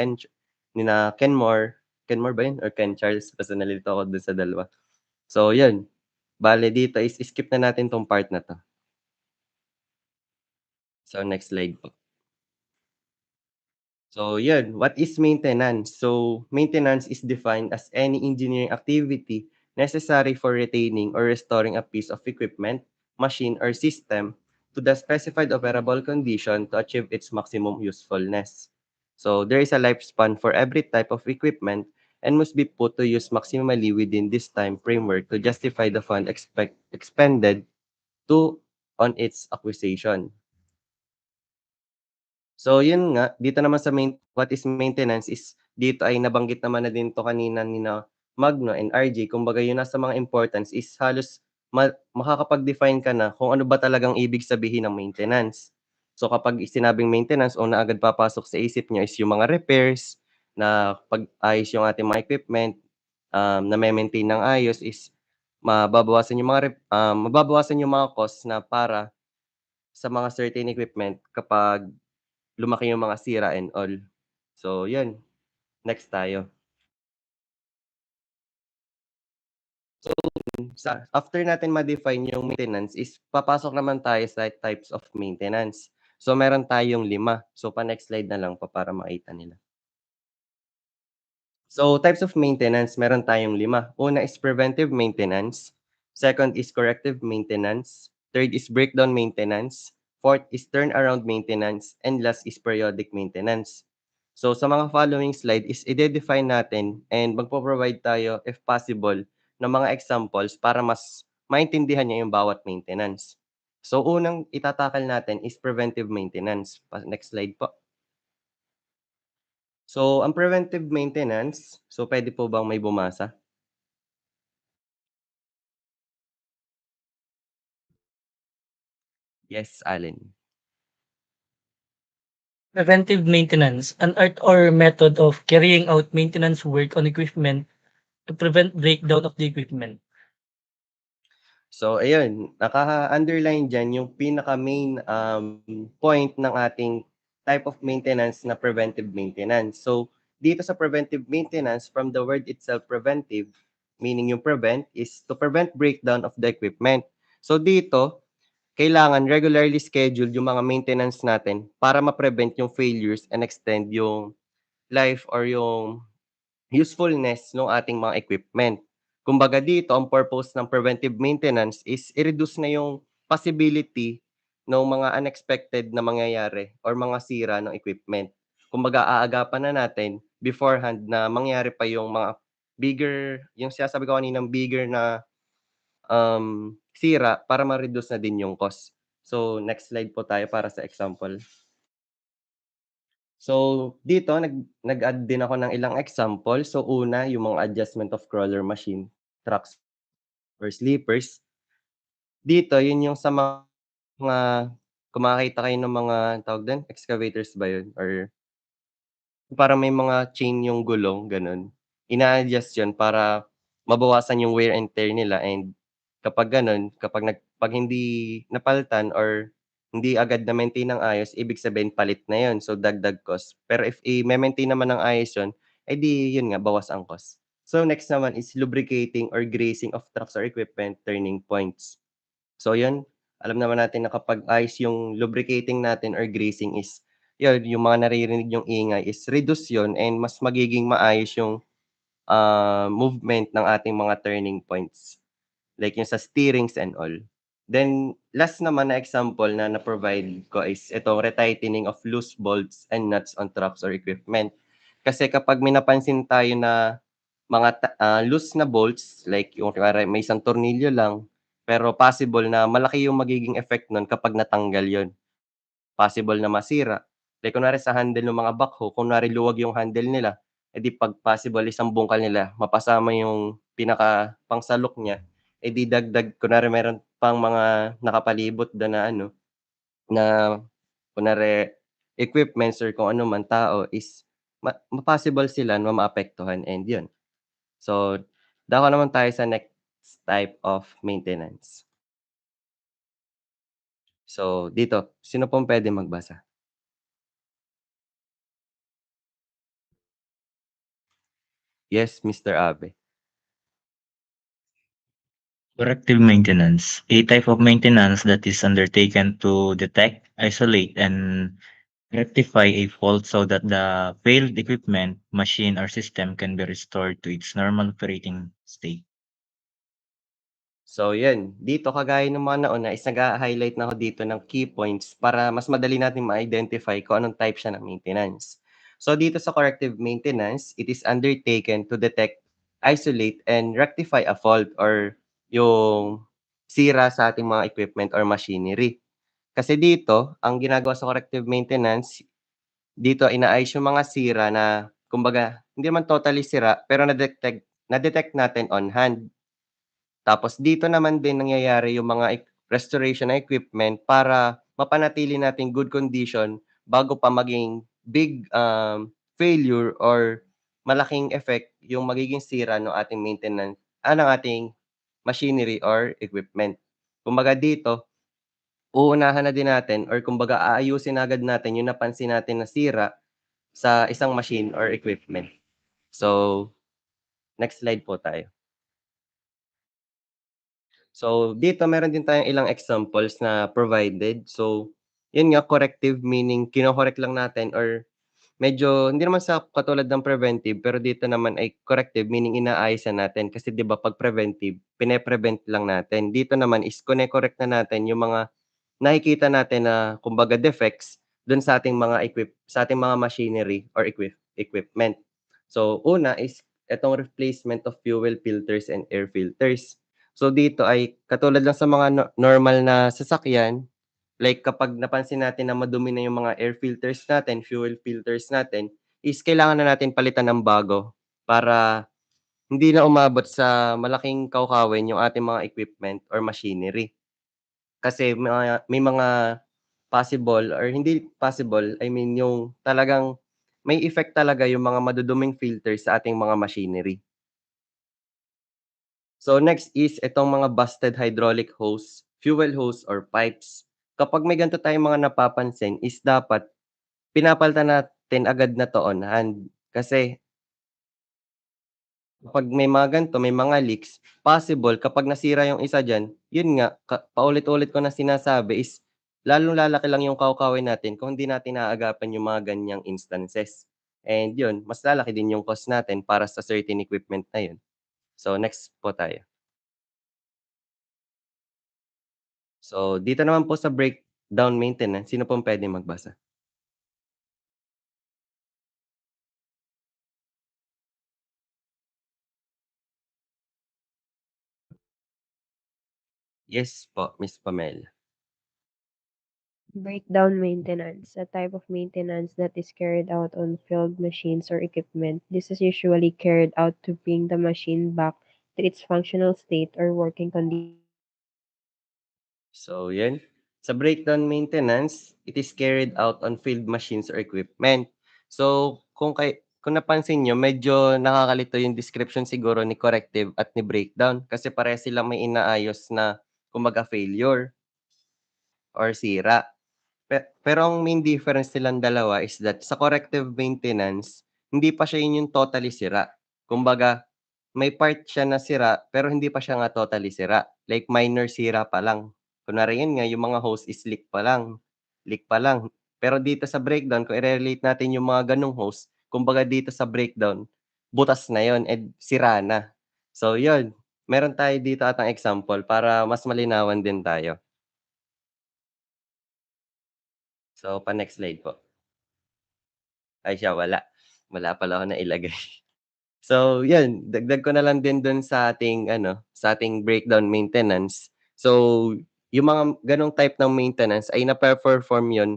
Kenmore ba yun or Ken Charles? Basta nalilito ako dun sa dalawa. So yun, bale dito is skip na natin 'tong part na 'to. So next slide po. So yun, what is maintenance? So maintenance is defined as any engineering activity necessary for retaining or restoring a piece of equipment, machine, or system to the specified operable condition to achieve its maximum usefulness. So there is a lifespan for every type of equipment and must be put to use maximally within this time framework to justify the fund expended to on its acquisition. So yun nga, dito naman sa what is maintenance is dito ay nabanggit naman na din 'to kanina nina Magno and RJ. Kumbaga yung nasa mga importance is halos makakapag-define ka na kung ano ba talagang ibig sabihin ng maintenance. So kapag sinabing maintenance, una agad papasok sa isip niyo is yung mga repairs, na pag-ayos yung ating mga equipment, name-maintain ng ayos is mababawasan yung mga costs na para sa mga certain equipment kapag lumaki yung mga sira and all. So yun, next tayo. So after natin ma-define yung maintenance is papasok naman tayo sa types of maintenance. So meron tayong 5. So pa-next slide na lang po para makita nila. So types of maintenance, meron tayong 5. Una is preventive maintenance, second is corrective maintenance, third is breakdown maintenance, fourth is turnaround maintenance, and last is periodic maintenance. So sa mga following slide is ide-define natin and magpo-provide tayo if possible ng mga examples para mas maintindihan niyo yung bawat maintenance. So unang itatakal natin is preventive maintenance. Next slide po. So ang preventive maintenance, so puwede po bang may bumasa? Yes, Allen. Preventive maintenance, an art or method of carrying out maintenance work on equipment to prevent breakdown of the equipment. So ayun, naka-underline diyan yung pinaka-main, point ng ating type of maintenance na preventive maintenance. So dito sa preventive maintenance, from the word itself preventive, meaning yung prevent is to prevent breakdown of the equipment. So dito, kailangan regularly scheduled yung mga maintenance natin para ma-prevent yung failures and extend yung life or yung usefulness ng ating mga equipment. Kumbaga dito, ang purpose ng preventive maintenance is i-reduce na yung possibility ng mga unexpected na mangyayari or mga sira ng equipment. Kumbaga aagapan na natin beforehand na mangyari pa yung mga bigger, yung sinasabi ko kaninang bigger na sira para ma-reduce na din yung cost. So next slide po tayo para sa example. So dito nag-add din ako ng ilang example. So una, yung mga adjustment of crawler machine, trucks or sleepers. Dito yun yung sa mga kung makakita kayo ng mga tawag dun, excavators ba yun or parang may mga chain yung gulong, gano'n. Ina-adjust yun para mabawasan yung wear and tear nila and kapag gano'n, 'pag hindi napalitan or hindi agad na-maintain ng ayos, ibig sabihin palit na yun, so dagdag cost. Pero if i-me-maintain naman ng ayos yun, eh di yun nga, bawas ang cost. So next naman is lubricating or greasing of trucks or equipment turning points. So yun, alam naman natin na kapag ayos yung lubricating natin or greasing is yun, yung mga naririnig yung ingay is reduce yun and mas magiging maayos yung movement ng ating mga turning points, like yung sa steerings and all. Then last naman na example na na-provide ko is itong retightening of loose bolts and nuts on trucks or equipment. Kasi kapag may napansin tayo na mga loose na bolts, like yung kunwari may isang tornilyo lang, pero possible na malaki yung magiging effect nun kapag natanggal yon. Possible na masira. Like kunwari sa handle ng mga backhoe, kunwari luwag yung handle nila, edi 'pag possible isang bungkal nila mapasama yung pinaka pangsalok niya, edi dagdag kunwari meron pang mga nakapalibot dun na ano, na kunwari equipments or kung ano man, tao is possible sila na maapektuhan and yun. So, dako naman tayo sa next type of maintenance. So, dito, sino pong puwedeng magbasa? Yes, Mr. Abe. Corrective maintenance, a type of maintenance that is undertaken to detect, isolate, and rectify a fault so that the failed equipment, machine, or system can be restored to its normal operating state. So, yan. Dito kagaya ng mga nauna is nag-ha-highlight na ako dito ng key points para mas madali natin ma-identify kung anong type siya ng maintenance. So, dito sa corrective maintenance, it is undertaken to detect, isolate, and rectify a fault or yung sira sa ating mga equipment or machinery. Kasi dito, ang ginagawa sa corrective maintenance, dito inaayos yung mga sira na kumbaga hindi naman totally sira pero na-detect natin on hand. Tapos dito naman din nangyayari yung mga restoration ng equipment para mapanatili natin good condition bago pa maging big, failure or malaking effect yung magiging sira ng ating maintenance ng ating machinery or equipment. Kumbaga dito, uunahan na din natin or kumbaga aayusin agad natin yung napansin natin na sira sa isang machine or equipment. So, next slide po tayo. So, dito meron din tayong ilang examples na provided. So, yun nga corrective meaning kino-correct lang natin or medyo hindi naman sa katulad ng preventive pero dito naman ay corrective meaning inaayos na natin kasi 'di ba 'pag preventive, pine-prevent lang natin. Dito naman is kine-correct na natin yung mga nakikita natin na kumbaga defects dun sa ating mga sa ating mga machinery or equipment. So, una is itong replacement of fuel filters and air filters. So, dito ay katulad lang sa mga normal na sasakyan, like kapag napansin natin na madumi na yung mga air filters natin, fuel filters natin, is kailangan na natin palitan ng bago para hindi na umabot sa malaking kawkawin yung ating mga equipment or machinery. Kasi may mga possible or hindi possible, I mean yung talagang may effect talaga yung mga maduduming filters sa ating mga machinery. So next is itong mga busted hydraulic hose, fuel hose or pipes. Kapag may ganito tayong mga napapansin is dapat pinapalitan natin agad na to on hand. Kasi kapag may mga ganito, may mga leaks, possible kapag nasira yung isa diyan, yun nga paulit-ulit ko na sinasabi is lalong lalaki lang yung kawkawin natin kung hindi natin naagapan yung mga ganyang instances. And yun, mas lalaki din yung cost natin para sa certain equipment na yun. So next po tayo. So dito naman po sa breakdown maintenance, sino pong puwedeng magbasa? Yes po, Miss Pamela. Breakdown maintenance, a type of maintenance that is carried out on field machines or equipment. This is usually carried out to bring the machine back to its functional state or working condition. So yan, sa breakdown maintenance, it is carried out on field machines or equipment. So kung napansin niyo medyo nakakalito yung description siguro ni corrective at ni breakdown kasi parehas silang may inaayos na kumbaga failure or sira. Pero ang main difference nilang dalawa is that sa corrective maintenance, hindi pa siya yun yung totally sira. Kumbaga, may part siya na sira pero hindi pa siya nga totally sira. Like minor sira pa lang. Kunwari yun nga, yung mga hose is leak pa lang. Leak pa lang. Pero dito sa breakdown, kung i-relate natin yung mga ganong hose, kumbaga dito sa breakdown, butas na yon and sira na. So yun, meron tayo dito atang example para mas malinawan din tayo. So pa-next slide po. Ay siya wala. Wala pala ako nailagay. So yun, dagdag ko na lang din dun sa ating sa ating breakdown maintenance. So yung mga ganong type ng maintenance ay nape-perform yun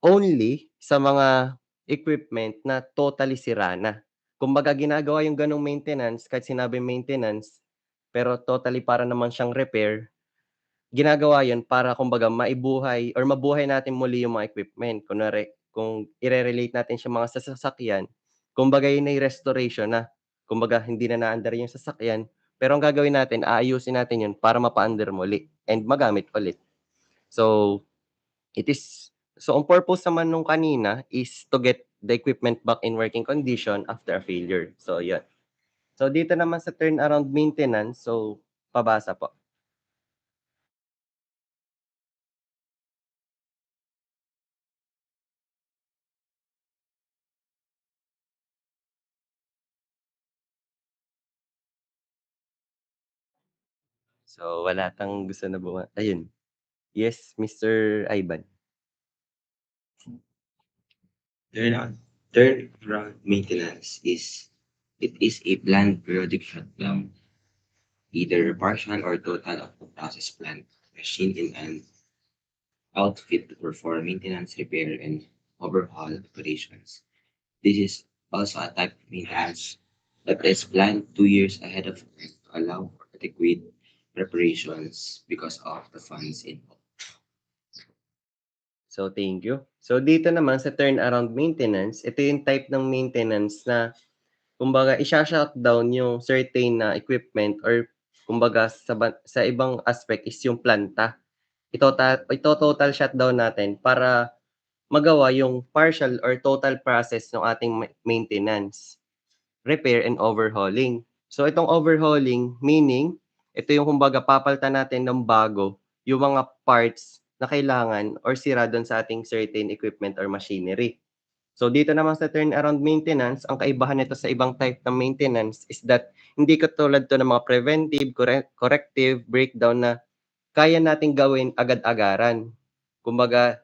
only sa mga equipment na totally sira na. Kumbaga ginagawa yung ganong maintenance kahit sinabing maintenance, pero totally para naman siyang repair, ginagawa yun para kumbaga maibuhay or mabuhay natin muli yung mga equipment. Kunwari, kung ire-relate natin siya mga sa sasakyan, kumbaga yun ay restoration na. Kumbaga hindi na naandar yung sasakyan, pero ang gagawin natin, aayusin natin yun para mapaandar muli and magamit ulit. So, ang purpose naman nung kanina is to get the equipment back in working condition after a failure. So, yun. So, dito naman sa turnaround maintenance, so, pabasa po. So, wala tang gusto na ayun. Yes, Mr. Ivan. Turnaround maintenance is a planned periodic shutdown, either partial or total of the process plant, machine in an outfit to perform maintenance, repair, and overhaul operations. This is also a type of maintenance that is planned 2 years ahead of time to allow for adequate preparations because of the funds involved. So, thank you. So, dito naman sa turnaround maintenance, ito yung type ng maintenance na kumbaga isha-shutdown yung certain na equipment or kumbaga sa ibang aspect is yung planta. Ito-total shutdown natin para magawa yung partial or total process ng ating maintenance, repair, and overhauling. So, itong overhauling, meaning, ito yung kumbaga papalitan natin ng bago yung mga parts na kailangan or sira doon sa ating certain equipment or machinery. So, dito naman sa turnaround maintenance, ang kaibahan nito sa ibang type ng maintenance is that hindi katulad to ng mga preventive, corrective, breakdown na kaya nating gawin agad-agaran. Kumbaga,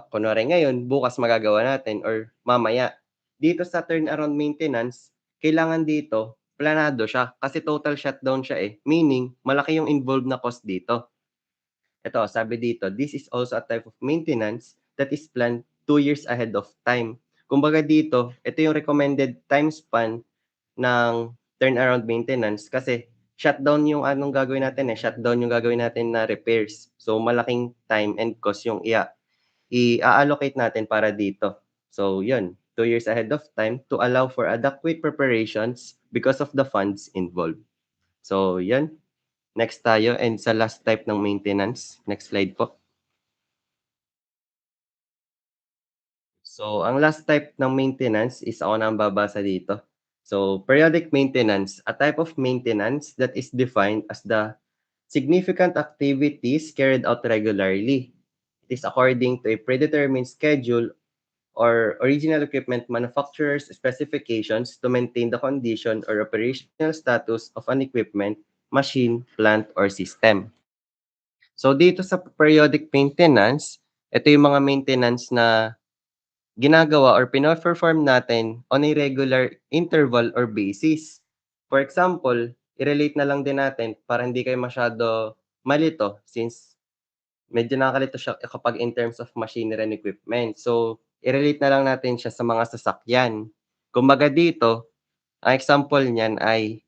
kunwari ngayon, bukas magagawa natin or mamaya. Dito sa turnaround maintenance, kailangan dito, planado siya kasi total shutdown siya eh. Meaning, malaki yung involved na cost dito. Ito, sabi dito, this is also a type of maintenance that is planned 2 years ahead of time. Kumbaga dito, ito yung recommended time span ng turnaround maintenance kasi shutdown yung anong gagawin natin shutdown yung gagawin natin na repairs. So malaking time and cost yung i-allocate natin para dito. So yun, 2 years ahead of time to allow for adequate preparations because of the funds involved. So yun, next tayo and sa last type ng maintenance. Next slide po. So, ang last type ng maintenance is ako na ang babasa dito. So, periodic maintenance, a type of maintenance that is defined as the significant activities carried out regularly. It is according to a predetermined schedule or original equipment manufacturer's specifications to maintain the condition or operational status of an equipment, machine, plant, or system. So, dito sa periodic maintenance, ito yung mga maintenance na ginagawa or pino-perform natin on a regular interval or basis. For example, i-relate na lang din natin para hindi kayo masyado malito since medyo nakakalito siya kapag in terms of machinery and equipment. So, i-relate na lang natin siya sa mga sasakyan. Kumbaga dito, ang example niyan ay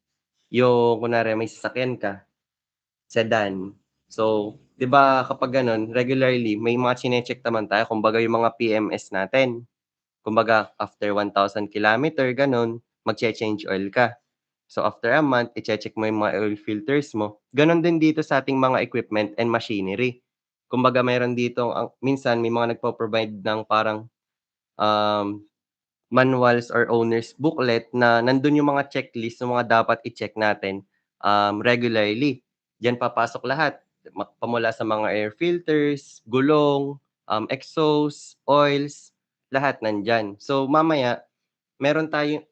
yung kunwari may sasakyan ka, sedan. So, 'di ba kapag gano'n, regularly may mga chine-check naman tayo kumbaga yung mga PMS natin. Kumbaga after 1,000 kilometer gano'n, magche-change oil ka. So after a month, iche-check mo yung mga oil filters mo. Gano'n din dito sa ating mga equipment and machinery. Kumbaga meron dito minsan may mga nagpo-provide ng parang, um, manuals or owner's booklet na nandun yung mga checklist ng mga dapat i-check natin, regularly. Diyan papasok lahat, pamula sa mga air filters, gulong, exhaust, oils, lahat nandiyan. So mamaya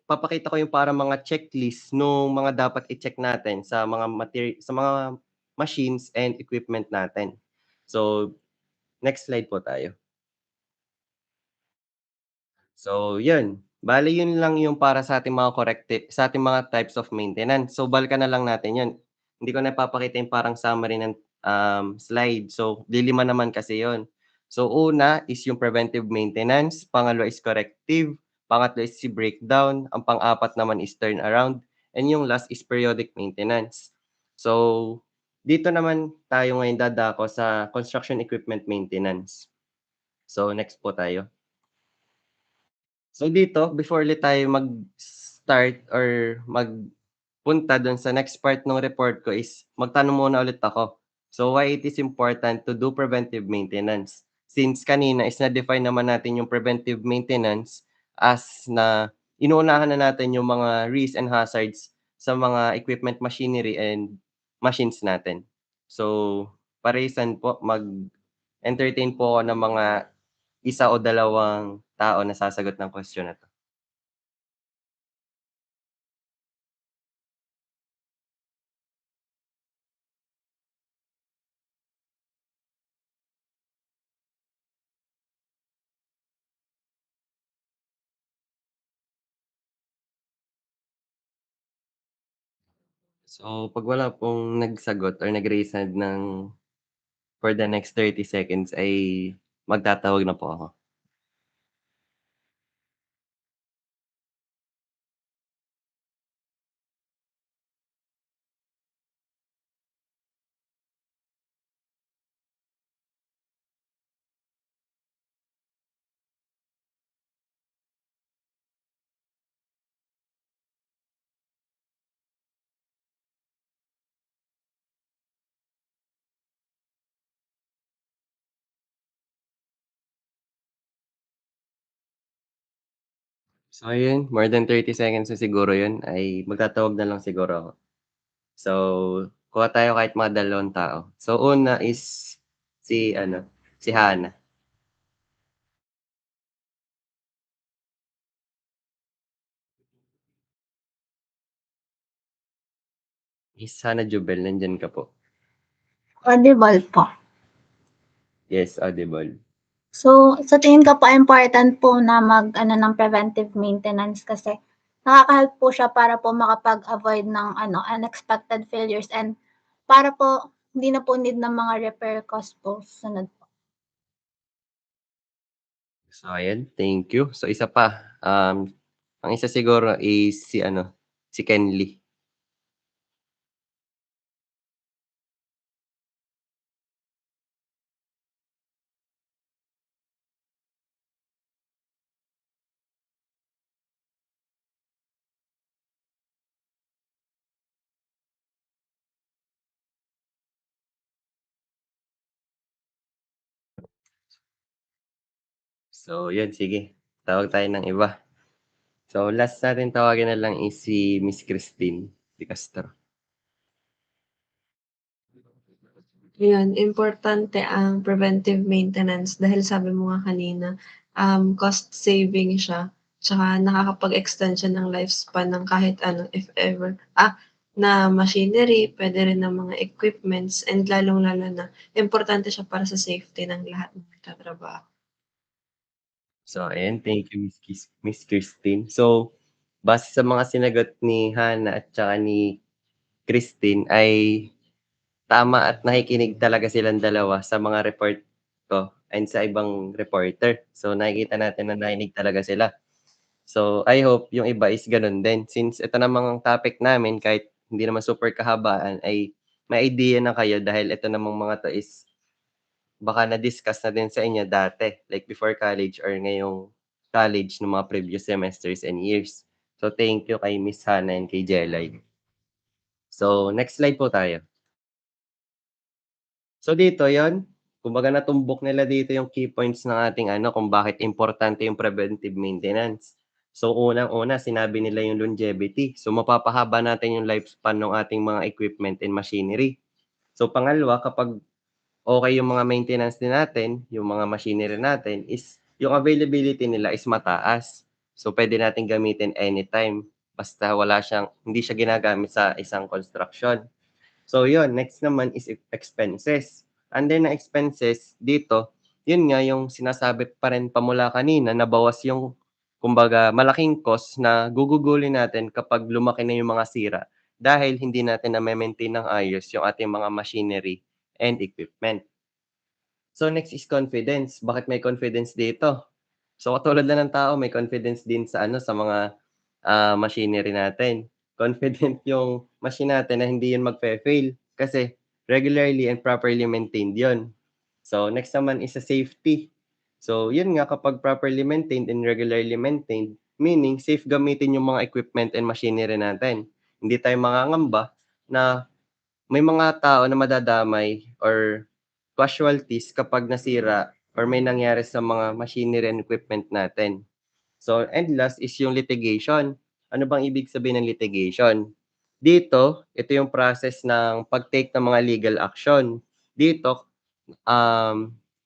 papakita ko yung parang mga checklist nung mga dapat i-check natin sa mga sa mga machines and equipment natin. So, next slide po tayo. So, yun. Bale yun lang yung para sa ating mga types of maintenance. So, balikan na lang natin yun. Hindi ko na ipapakita yung parang summary ng, slide. So, lilima naman kasi yun. So, una is yung preventive maintenance, pangalawa is corrective, pangatlo is si breakdown, ang pang-apat naman is turnaround, and yung last is periodic maintenance. So, dito naman tayo ngayon dadako sa construction equipment maintenance. So, next po tayo. So dito, before ulit tayo mag-start or magpunta dun sa next part ng report ko is magtanong muna ulit ako. So why it is important to do preventive maintenance? Since kanina is na-define naman natin yung preventive maintenance as na inuunahan na natin yung mga risks and hazards sa mga equipment, machinery, and machines natin. So, paresan po, mag-entertain po ako ng mga isa o dalawang tao na sasagot ng question na 'to. So, 'pag wala pong nagsagot or nag-raise hand ng for the next 30 seconds ay magtatawag na po ako. So ayun, more than 30 seconds na siguro 'yun, ay magtatawag na lang siguro ako. So, kuha tayo kahit mga 2 tao. So una is si ano, si Hana. Miss Hana Jubel, nandiyan ka po? Audible po. Yes, audible. So, sa tingin ko po important po na mag-ano ng preventive maintenance kasi nakaka-help po siya para po makapag-avoid ng unexpected failures and para po hindi na po need ng mga repair cost po sunod po. So ayan, thank you. So isa pa, ang isa siguro is si Kenly. So yun, sige, tawag tayo ng iba. So last natin tawagin na lang is si Miss Christine De Castro. Ayun, importante ang preventive maintenance dahil sabi mo nga kanina, cost saving siya, tsaka nakakapag-extend siya ng lifespan ng kahit ano, if ever. Na machinery, pwede rin ng mga equipments, and lalong-lalo na importante siya para sa safety ng lahat ng nagtatrabaho. So ayan, thank you Miss Christine. So, base sa mga sinagot ni Hana at tsaka ni Christine ay tama at nakikinig talaga silang dalawa sa mga report ko and sa ibang reporter. So nakikita natin na nakikinig talaga sila. So I hope yung iba is gano'n din. Since ito namang topic namin kahit hindi naman super kahabaan ay may idea na kayo dahil ito namang mga 'to is baka na-discuss na din sa inyo dati, like before college or ngayong college nung mga previous semesters and years. So thank you kay Miss Hana and kay Jelay. So next slide po tayo. So dito yon, kumbaga natumbok nila dito yung key points ng ating kung bakit importante yung preventive maintenance. So unang-una, sinabi nila yung longevity. So mapapahaba natin yung lifespan ng ating mga equipment and machinery. So pangalawa, kapag okay yung mga maintenance din natin, yung mga machinery natin is yung availability nila is mataas. So, pwede natin gamitin anytime basta hindi siya ginagamit sa isang construction. So, yun. Next naman is expenses. Under na expenses, dito, yun nga yung sinasabi pa rin pamula kanina na bawas yung kumbaga malaking cost na gugugulin natin kapag lumaki na yung mga sira dahil hindi natin na-maintain ng ayos yung ating mga machinery and equipment. So, next is confidence. Bakit may confidence dito? So, katulad na ng tao, may confidence din sa sa mga machinery natin. Confident yung machine natin na hindi yun magfe-fail kasi regularly and properly maintained yun. So, next naman is sa safety. So, yun nga kapag properly maintained and regularly maintained, meaning safe gamitin yung mga equipment and machinery natin. Hindi tayo mangangamba na may mga tao na madadamay or casualties kapag nasira or may nangyari sa mga machinery and equipment natin. So, and last is yung litigation. Ano bang ibig sabihin ng litigation? Dito, ito yung process ng pag-take ng mga legal action. Dito,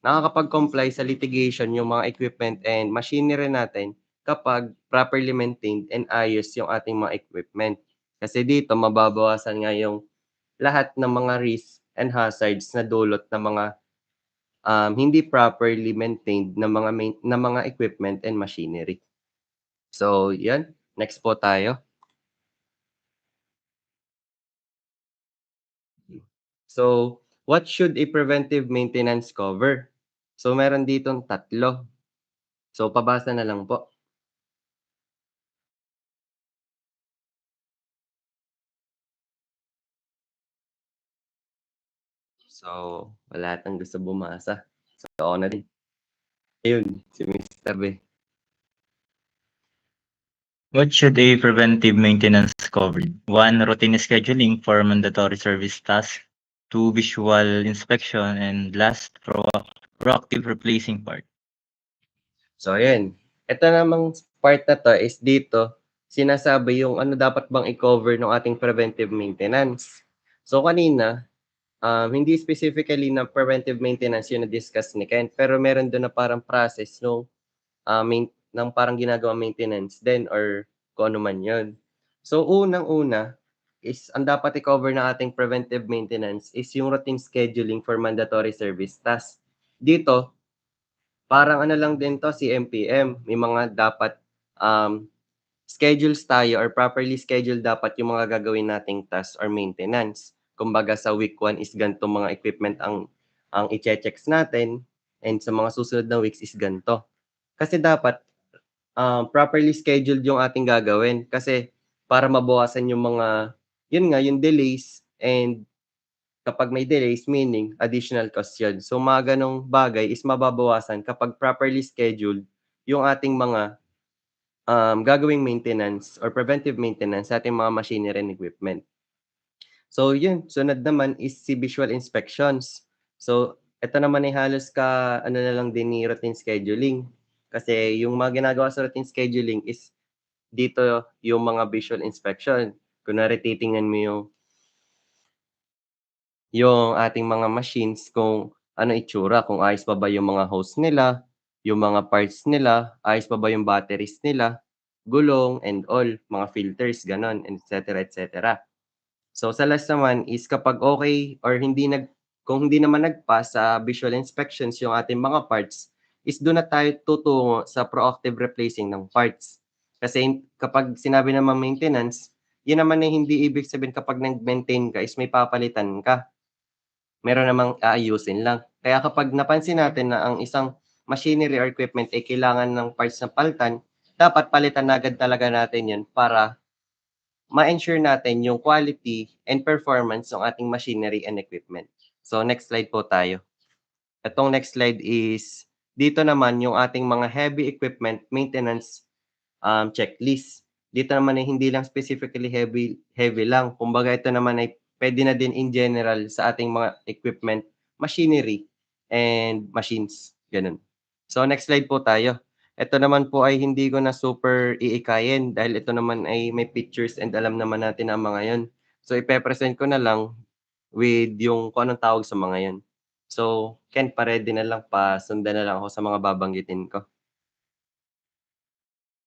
nakakapag-comply sa litigation yung mga equipment and machinery natin kapag properly maintained and ayos yung ating mga equipment. Kasi dito, mababawasan nga yung lahat ng mga risks and hazards na dulot ng mga hindi properly maintained na mga equipment and machinery. So, yan. Next po tayo. So, what should a preventive maintenance cover? So, meron ditong 3. So, pabasa na lang po. So, wala atang gusto bumasa. So, ako na din. Ayun, si Mr. B. What should a preventive maintenance cover? 1. Routine scheduling for mandatory service tasks. 2. Visual inspection. And last, proactive replacing part. So, ayan. Ito namang part na to is dito, sinasabi yung ano dapat bang i-cover ng ating preventive maintenance. So, kanina, hindi specifically na preventive maintenance yung na-discuss ni Ken, pero meron doon na parang process ng parang ginagawa maintenance din or kung ano man yun. So, unang-una is ang dapat i-cover ng ating preventive maintenance is yung routine scheduling for mandatory service tasks. Dito, parang ano lang din to, CMPM. May mga dapat schedules tayo or properly schedule dapat yung mga gagawin nating tasks or maintenance. Kumbaga sa week 1 is ganito mga equipment ang i-checks natin and sa mga susunod na weeks is ganito. Kasi dapat properly scheduled yung ating gagawin kasi para mabawasan yung mga yung delays and kapag may delays meaning additional cost yun. So mga ganong bagay is mababawasan kapag properly scheduled yung ating mga gagawing maintenance or preventive maintenance sa ating mga machinery and equipment. So yun, sunod naman is si visual inspections. So ito naman ay halos ano na lang din ni routine scheduling. Kasi yung mga ginagawa sa routine scheduling is dito yung mga visual inspection. Kunwari titingnan mo yung ating mga machines kung ano itsura, kung ayos pa ba yung mga hose nila, yung mga parts nila, ayos pa ba yung batteries nila, gulong and all, mga filters, ganon, etc. etc. So sa last naman is kapag okay or kung hindi naman nagpass sa visual inspections yung ating mga parts, is doon na tayo tutungo sa proactive replacing ng parts. Kasi kapag sinabi naman maintenance, yun naman ay hindi ibig sabihin kapag nag-maintain ka is may papalitan ka. Meron namang aayusin lang. Kaya kapag napansin natin na ang isang machinery or equipment ay kailangan ng parts na palitan, dapat palitan na agad talaga natin yun para ma-ensure natin yung quality and performance ng ating machinery and equipment. So next slide po tayo. Itong next slide is dito naman yung ating mga heavy equipment maintenance checklist. Dito naman ay hindi lang specifically heavy lang. Kumbaga ito naman ay pwede na din in general sa ating mga equipment, machinery, and machines. Ganun. So next slide po tayo. Ito naman po ay hindi ko na super iikayin dahil ito naman ay may pictures and alam naman natin ang mga yon. So ipe-present ko na lang with yung kung anong tawag sa mga yon. So Ken, pa-ready na lang, sundan na lang ako sa mga babanggitin ko.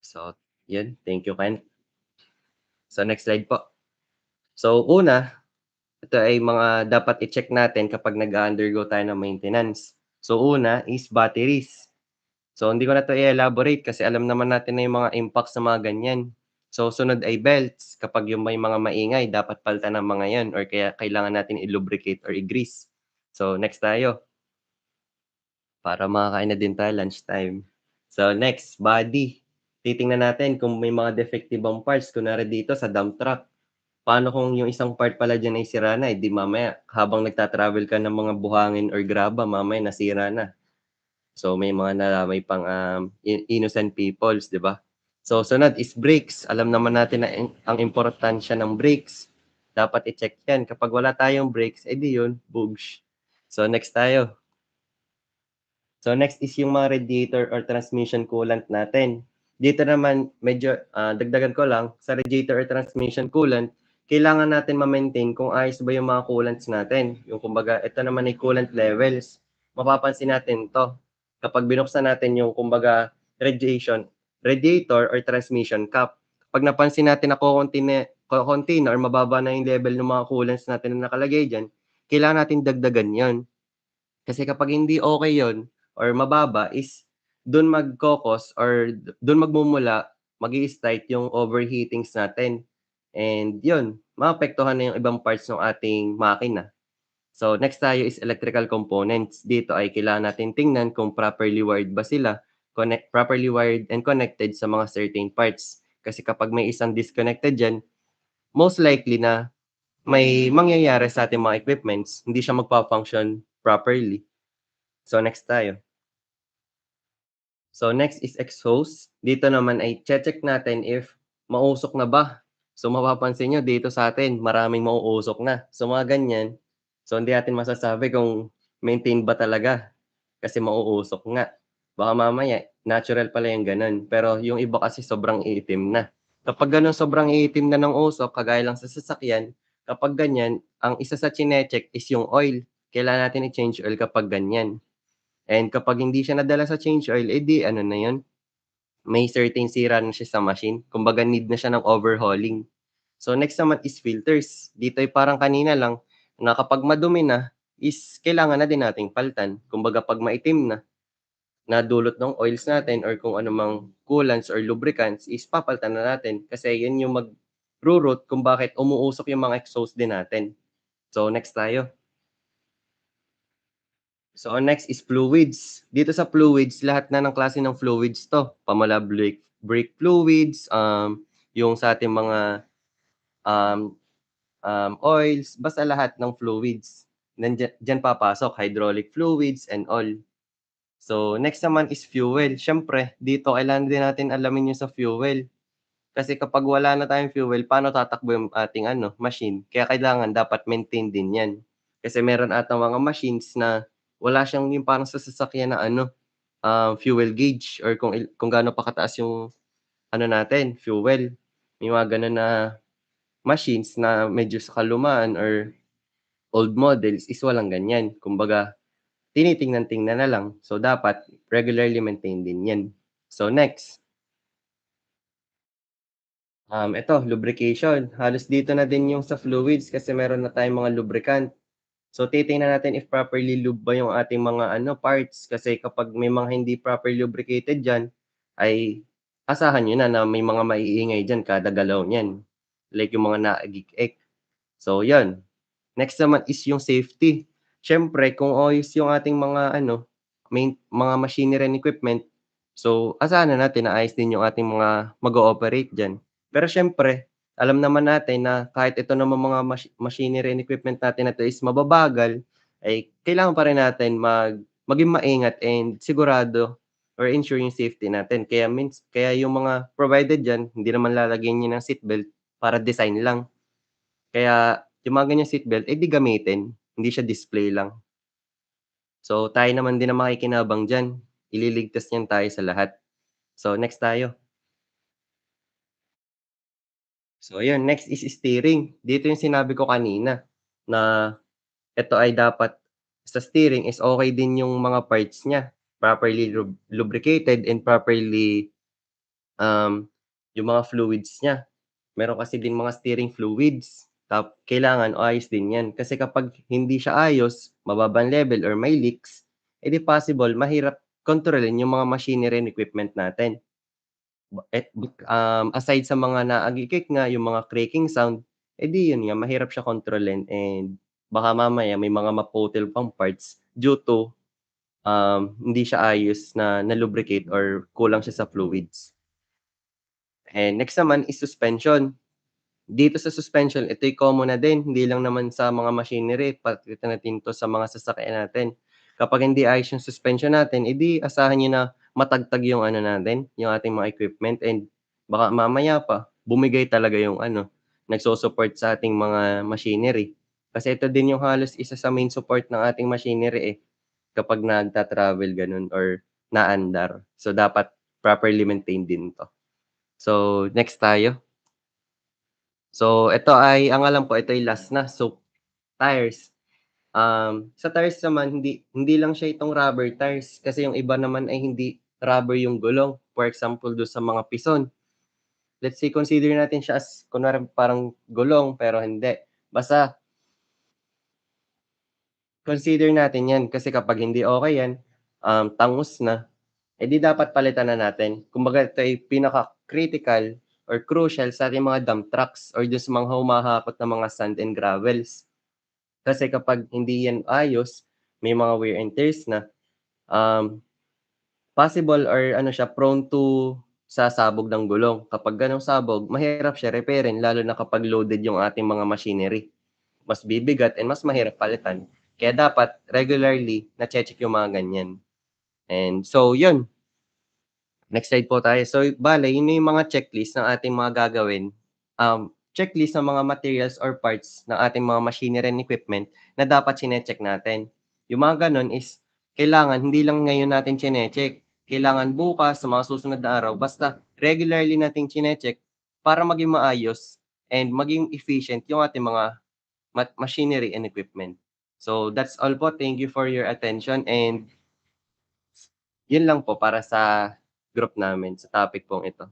So, yun. Thank you, Ken. So, next slide po. So, una, ito ay mga dapat i-check natin kapag nag-undergo tayo ng maintenance. So, una is batteries. So, hindi ko na 'to i-elaborate kasi alam naman natin na yung mga impacts sa mga ganyan. So, sunod ay belts. Kapag yung may mga maingay, dapat palitan ng mga yan or kaya kailangan natin i-lubricate or i-grease. So, next tayo. Para makakain na din tayo lunchtime. So, next, body. Titingnan natin kung may mga defective ang parts. Kunwari dito sa dump truck. Paano kung yung isang part pala dyan ay sira na, di mamaya habang nagta-travel ka ng mga buhangin or graba, mamaya nasira na. So, may mga nalamay pang innocent peoples, di ba? So, sunod is brakes. Alam naman natin na ang importansya ng brakes. Dapat i-check yan. Kapag wala tayong brakes, edi yun, bugs. So, next tayo. So, next is yung mga radiator or transmission coolant natin. Dito naman, medyo dagdagan ko lang, sa radiator or transmission coolant, kailangan natin ma-maintain kung ayos ba yung mga coolants natin. Yung kumbaga, ito naman ay coolant levels. Mapapansin natin to. Kapag binuksan natin yung kumbaga radiator or transmission cap, pag napansin natin na konti na or mababa na yung level ng mga coolants natin na nakalagay dyan, kailangan natin dagdagan yon. Kasi kapag hindi okay yon or mababa is doon magkokos or doon magmumula, magi-start yung overheatings natin. And yun, maapektuhan na yung ibang parts ng ating makina. So, next tayo is electrical components. Dito ay kailangan natin tingnan kung properly wired ba sila, properly wired and connected sa mga certain parts. Kasi kapag may isang disconnected dyan, most likely na may mangyayari sa ating mga equipments, hindi siya magpa-function properly. So, next tayo. So, next is exhaust. Dito naman ay check natin if mausok na ba. So, mapapansin nyo dito sa atin, maraming mauusok na. So, mga ganyan. So, hindi natin masasabi kung maintain ba talaga. Kasi mauusok nga. Baka mamaya, natural pala yung ganun. Pero yung iba kasi sobrang iitim na. Kapag ganun sobrang iitim na ng usok, kagaya lang sa sasakyan, kapag ganyan, ang isa sa chinecheck is yung oil. Kailangan natin i-change oil kapag ganyan. And kapag hindi siya nadala sa change oil, edi ano na yun, may certain sira na siya sa machine. Kumbaga need na siya ng overhauling. So next naman is filters. Dito ay parang kanina lang na kapag madumi na is kailangan na din nating palitan. Kumbaga pag maitim na dulot ng oils natin or kung anumang coolants or lubricants is papalitan na natin kasi yun yung mag-root kung bakit umuusok yung mga exhaust din natin. So next tayo. So, next is fluids. Dito sa fluids, lahat na ng klase ng fluids to. Pamala brake fluids, yung sa ating mga oils, basta lahat ng fluids. Diyan papasok, hydraulic fluids and all. So, next naman is fuel. Siyempre, dito kailangan din natin alamin yung sa fuel. Kasi kapag wala na tayong fuel, paano tatakbo yung ating machine? Kaya kailangan dapat maintain din yan. Kasi meron atang mga machines na wala siyang yung parang sa sasakyan na fuel gauge or kung gaano pa kataas yung natin, fuel. May mga ganun na machines na medyo sa kalumaan or old models is walang ganyan. Kumbaga, tinitingnan-tingnan na lang. So, dapat regularly maintain din yan. So, next. Ito, lubrication. Halos dito na din yung sa fluids kasi meron na tayong mga lubricant. So, titingnan natin if properly lube ba yung ating mga parts. Kasi kapag may mga hindi properly lubricated dyan, ay asahan nyo na may mga maiingay dyan kada galaw niyan. Like yung mga naagik-ek. So, yan. Next naman is yung safety. Siyempre, kung ayos yung ating mga mga machinery and equipment, so asahan na natin na ayos din yung ating mga mag-ooperate dyan. Pero siyempre, alam naman natin na kahit ito naman mga machinery and equipment natin na ito is mababagal, ay kailangan pa rin natin maging maingat and sigurado or ensure yung safety natin. Kaya yung mga provided dyan, hindi naman lalagyan nyo ng seatbelt para design lang. Kaya yung mga ganyan seatbelt, di gamitin. Hindi siya display lang. So, tayo naman din na makikinabang dyan. Ililigtas niyan tayo sa lahat. So, next tayo. So, ayun. Next is steering. Dito yung sinabi ko kanina na ito ay dapat sa steering is okay din yung mga parts niya. Properly lubricated and properly yung mga fluids niya. Meron kasi din mga steering fluids. Kailangan ayos din yan. Kasi kapag hindi siya ayos, mababang level or may leaks, edi possible mahirap kontrolin yung mga machinery and equipment natin. Aside sa mga naagikik nga, yung mga creaking sound, edi yun nga, mahirap siya kontrolin and baka mamaya may mga maputol pang parts due to hindi siya ayos na lubricate or kulang siya sa fluids. And next naman is suspension. Dito sa suspension, ito'y common na din, hindi lang naman sa mga machinery, pati natin 'to sa mga sasakyan natin. Kapag hindi ayos yung suspension natin, edi asahan niyo na matagtag yung ano natin, yung ating mga equipment and baka mamaya pa bumigay talaga yung nagso-support sa ating mga machinery. Kasi ito din yung halos isa sa main support ng ating machinery, kapag nagta-travel gano'n or naandar. So, dapat properly maintained din 'to. So, next tayo. So, ito ay ang alam ko ito ay last na. So, tires. Sa tires naman hindi lang siya itong rubber tires kasi yung iba naman ay hindi rubber yung gulong. For example, do sa mga pison. Let's say consider natin siya as kunwari parang gulong pero hindi. Basta consider natin 'yan kasi kapag hindi okay 'yan, tangus na, di dapat palitan na natin. Kumbaga ito ay pinaka-critical or crucial sa ating mga dump trucks or dun sa mga humahakot na mga sand and gravels. Kasi kapag hindi yan ayos, may mga wear and tears na, possible or siya, prone to sasabog ng gulong. Kapag gano'ng sabog, mahirap siya repairin lalo na kapag loaded yung ating mga machinery. Mas bibigat and mas mahirap palitan. Kaya dapat regularly na-che-check yung mga ganyan. And so, yun. Next slide po tayo. So, bale, yun yung mga checklist ng ating mga gagawin. Checklist ng mga materials or parts ng ating mga machinery and equipment na dapat chine-check natin. Yung mga ganun is, kailangan hindi lang ngayon natin chine-check. Kailangan bukas, sa mga susunod na araw, basta regularly natin chine-check para maging maayos and maging efficient yung ating mga machinery and equipment. So, that's all po. Thank you for your attention and yun lang po para sa group namin, sa topic pong ito.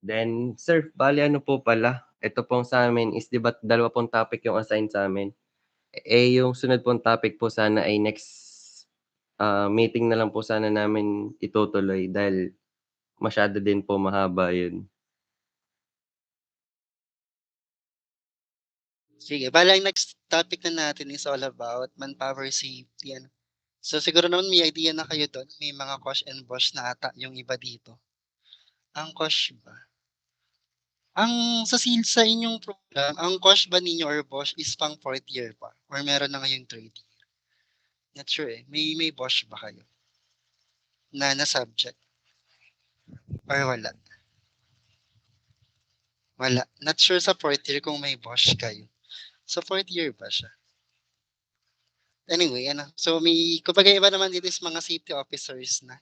Then, sir, bale ano po pala, ito pong sa amin is 'di ba 2 pong topic yung assign sa amin. Yung sunod pong topic po sana ay next, meeting na lang po sana namin itutuloy dahil masyado din po mahaba yun. Sige, bale ang next topic na natin is all about manpower safety. So siguro naman may idea na kayo doon, may mga Kosh and Bosch na ata yung iba dito. Ang Kosh ba? Sa inyong program, ang Kosh ba ninyo or Bosch is pang 4th year pa? Or meron na ngayong 3rd year? Not sure eh. May Bosch ba kayo? Na subject? Or wala? Wala. Not sure sa 4th year kung may Bosch kayo. Sa 4th year ba siya? Anyway, so kumbaga iba naman dito is mga safety officers na.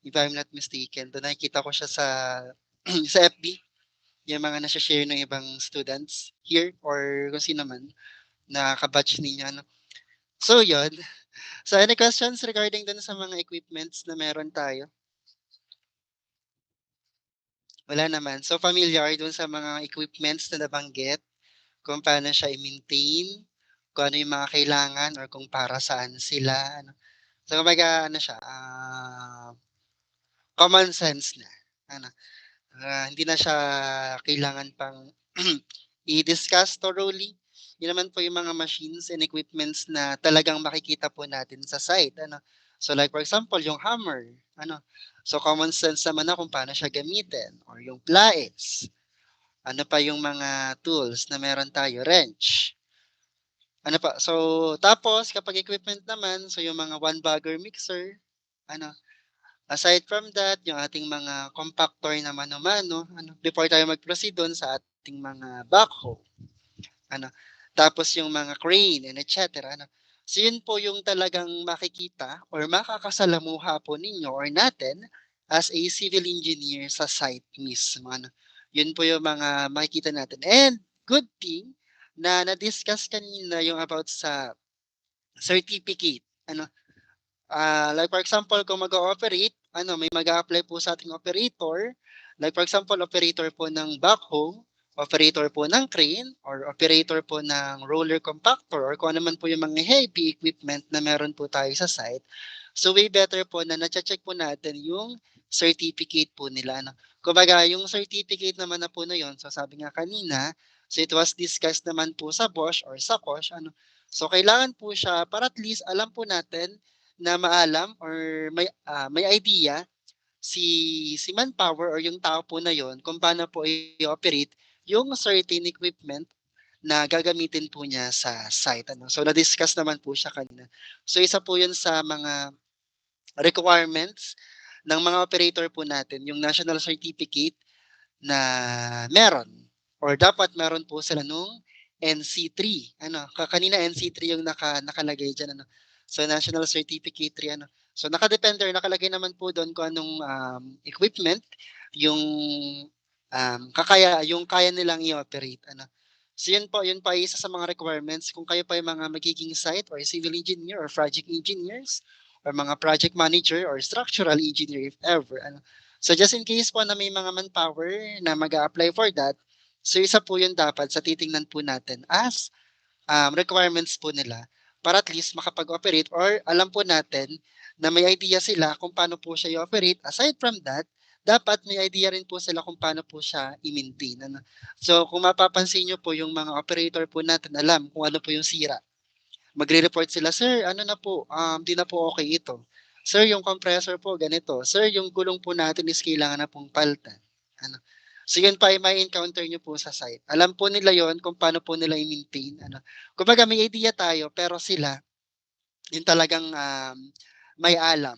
If I'm not mistaken, doon nakikita ko siya sa FB. Yung mga nasa-share ng ibang students here or kung sino man na kabatch ninyo. So, yun. So, any questions regarding dun sa mga equipments na meron tayo? Wala naman. So, familiar dun sa mga equipments na nabanggit, kung paano siya i-maintain, kung ano yung mga kailangan or kung para saan sila. So, kumbaga, siya, common sense na. Hindi na siya kailangan pang i-discuss thoroughly. Yun naman po yung mga machines and equipments na talagang makikita po natin sa site. So like for example, yung hammer. So common sense naman na kung paano siya gamitin. Or yung pliers. Ano pa yung mga tools na meron tayo? Wrench. So tapos kapag equipment naman, so yung mga one-bagger mixer. Aside from that, yung ating mga compactor na mano-mano, before tayo mag-proceed doon sa ating mga backhoe. Tapos yung mga crane and etc. So yun po yung talagang makikita or makakasalamuha po ninyo or natin as a civil engineer sa site mismo. Yun po yung mga makikita natin. And good thing na na-discuss kanina yung about sa certificate. Like for example, kung mag-ooperate, may mag-a-apply po sa ating operator. Like for example, operator po ng backhoe, operator po ng crane, or operator po ng roller compactor, or kung ano man po yung mga heavy equipment na meron po tayo sa site. So way better po na na-check po natin yung certificate po nila. Kumbaga, yung certificate naman na po na yun, so sabi nga kanina, so it was discussed naman po sa Bosch or sa Kosh. So kailangan po siya para at least alam po natin na maalam or may idea si manpower or yung tao po na yon kung paano po i-operate yung certain equipment na gagamitin po niya sa site. So na-discuss naman po siya kanina. So isa po yun sa mga requirements ng mga operator po natin, yung national certificate na meron or dapat meron po sila nung NC3. Kanina NC3 yung nakalagay diyan. So National Certificate 3. So nakadepende or nakalagay naman po doon kung anong equipment yung kaya nilang i-operate. So yun po isa sa mga requirements kung kayo pa yung mga magiging site or civil engineer or project engineers or mga project manager or structural engineer if ever. So just in case po na may mga manpower na mag-a-apply for that, so isa po yun dapat sa titingnan po natin as requirements po nila para at least makapag-operate or alam po natin na may idea sila kung paano po siya i-operate. Aside from that, dapat may idea rin po sila kung paano po siya i-maintain. So kung mapapansin nyo po yung mga operator po natin alam kung ano po yung sira. Magre-report sila, sir, di na po okay ito. Sir, yung compressor po, ganito. Sir, yung gulong po natin is kailangan na pong palitan. So yun pa ay may encounter nyo po sa site. Alam po nila yon kung paano po nila i-maintain. Kumbaga may idea tayo, pero sila, yung talagang may alam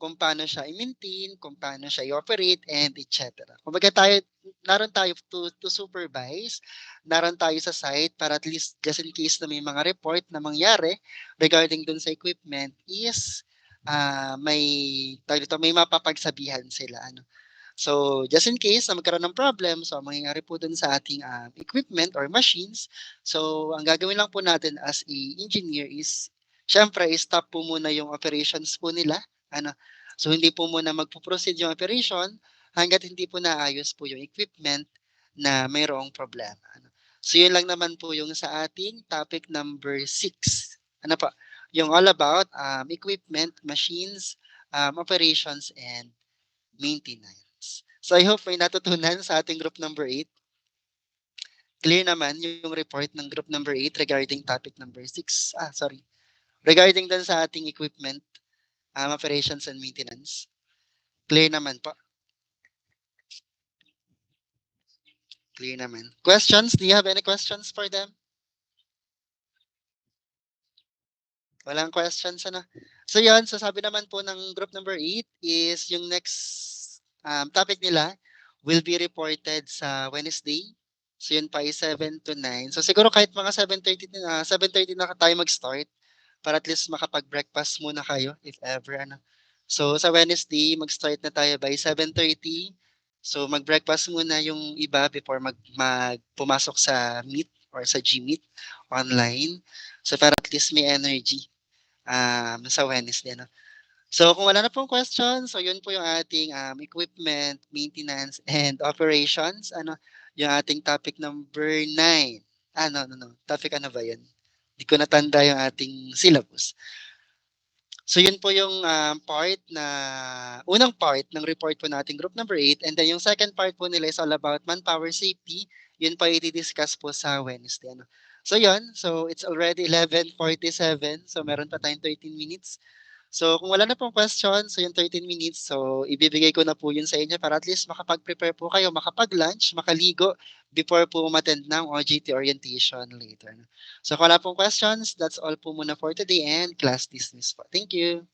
kung paano siya i-maintain, kung paano siya i-operate, and etc. Kumbaga naroon tayo to supervise, naroon tayo sa site para at least just in case na may mga report na mangyari regarding dun sa equipment is may mapapagsabihan sila. So just in case na magkaroon ng problem, so mangyayari po dun sa ating equipment or machines, so ang gagawin lang po natin as a engineer is syempre stop po muna yung operations po nila. So hindi po muna magpo-proceed yung operation hangga't hindi po naayos po yung equipment na mayroong problema. So yun lang naman po yung sa ating topic number 6. Yung all about equipment, machines, operations, and maintenance. So I hope may natutunan sa ating group number 8. Clear naman yung report ng group number 8 regarding topic number 6. Regarding dun sa ating equipment, operations and maintenance. Clear naman po. Clear naman. Questions? Do you have any questions for them? Walang questions, So yun, so sabi naman po ng group number 8 is yung next topic nila will be reported sa Wednesday. So yun pa is 7 to 9. So siguro kahit mga 7:30 na tayo mag-start para at least makapag-breakfast muna kayo if ever. So sa Wednesday, mag-start na tayo by 7:30. So mag-breakfast muna yung iba before pumasok sa Meet or sa Gmeet online. So para at least may energy sa Wednesday. So kung wala na pong questions, so yun po yung ating equipment, maintenance, and operations. Yung ating topic number 9. No. Topic ano ba yun? Hindi ko natanda yung ating syllabus. So yun po yung unang part ng report po nating group number 8. And then yung second part po nila is all about manpower safety. Yun pa i-discuss po sa Wednesday. So yun, so it's already 11:47. So meron pa tayong 13 minutes. So kung wala na pong question, so yung 13 minutes, so ibibigay ko na po yun sa inyo para at least makapag-prepare po kayo, makapag-lunch, makaligo before po umattend ng OJT orientation later. So kung wala pong questions, that's all po muna for today and class dismissed po. Thank you.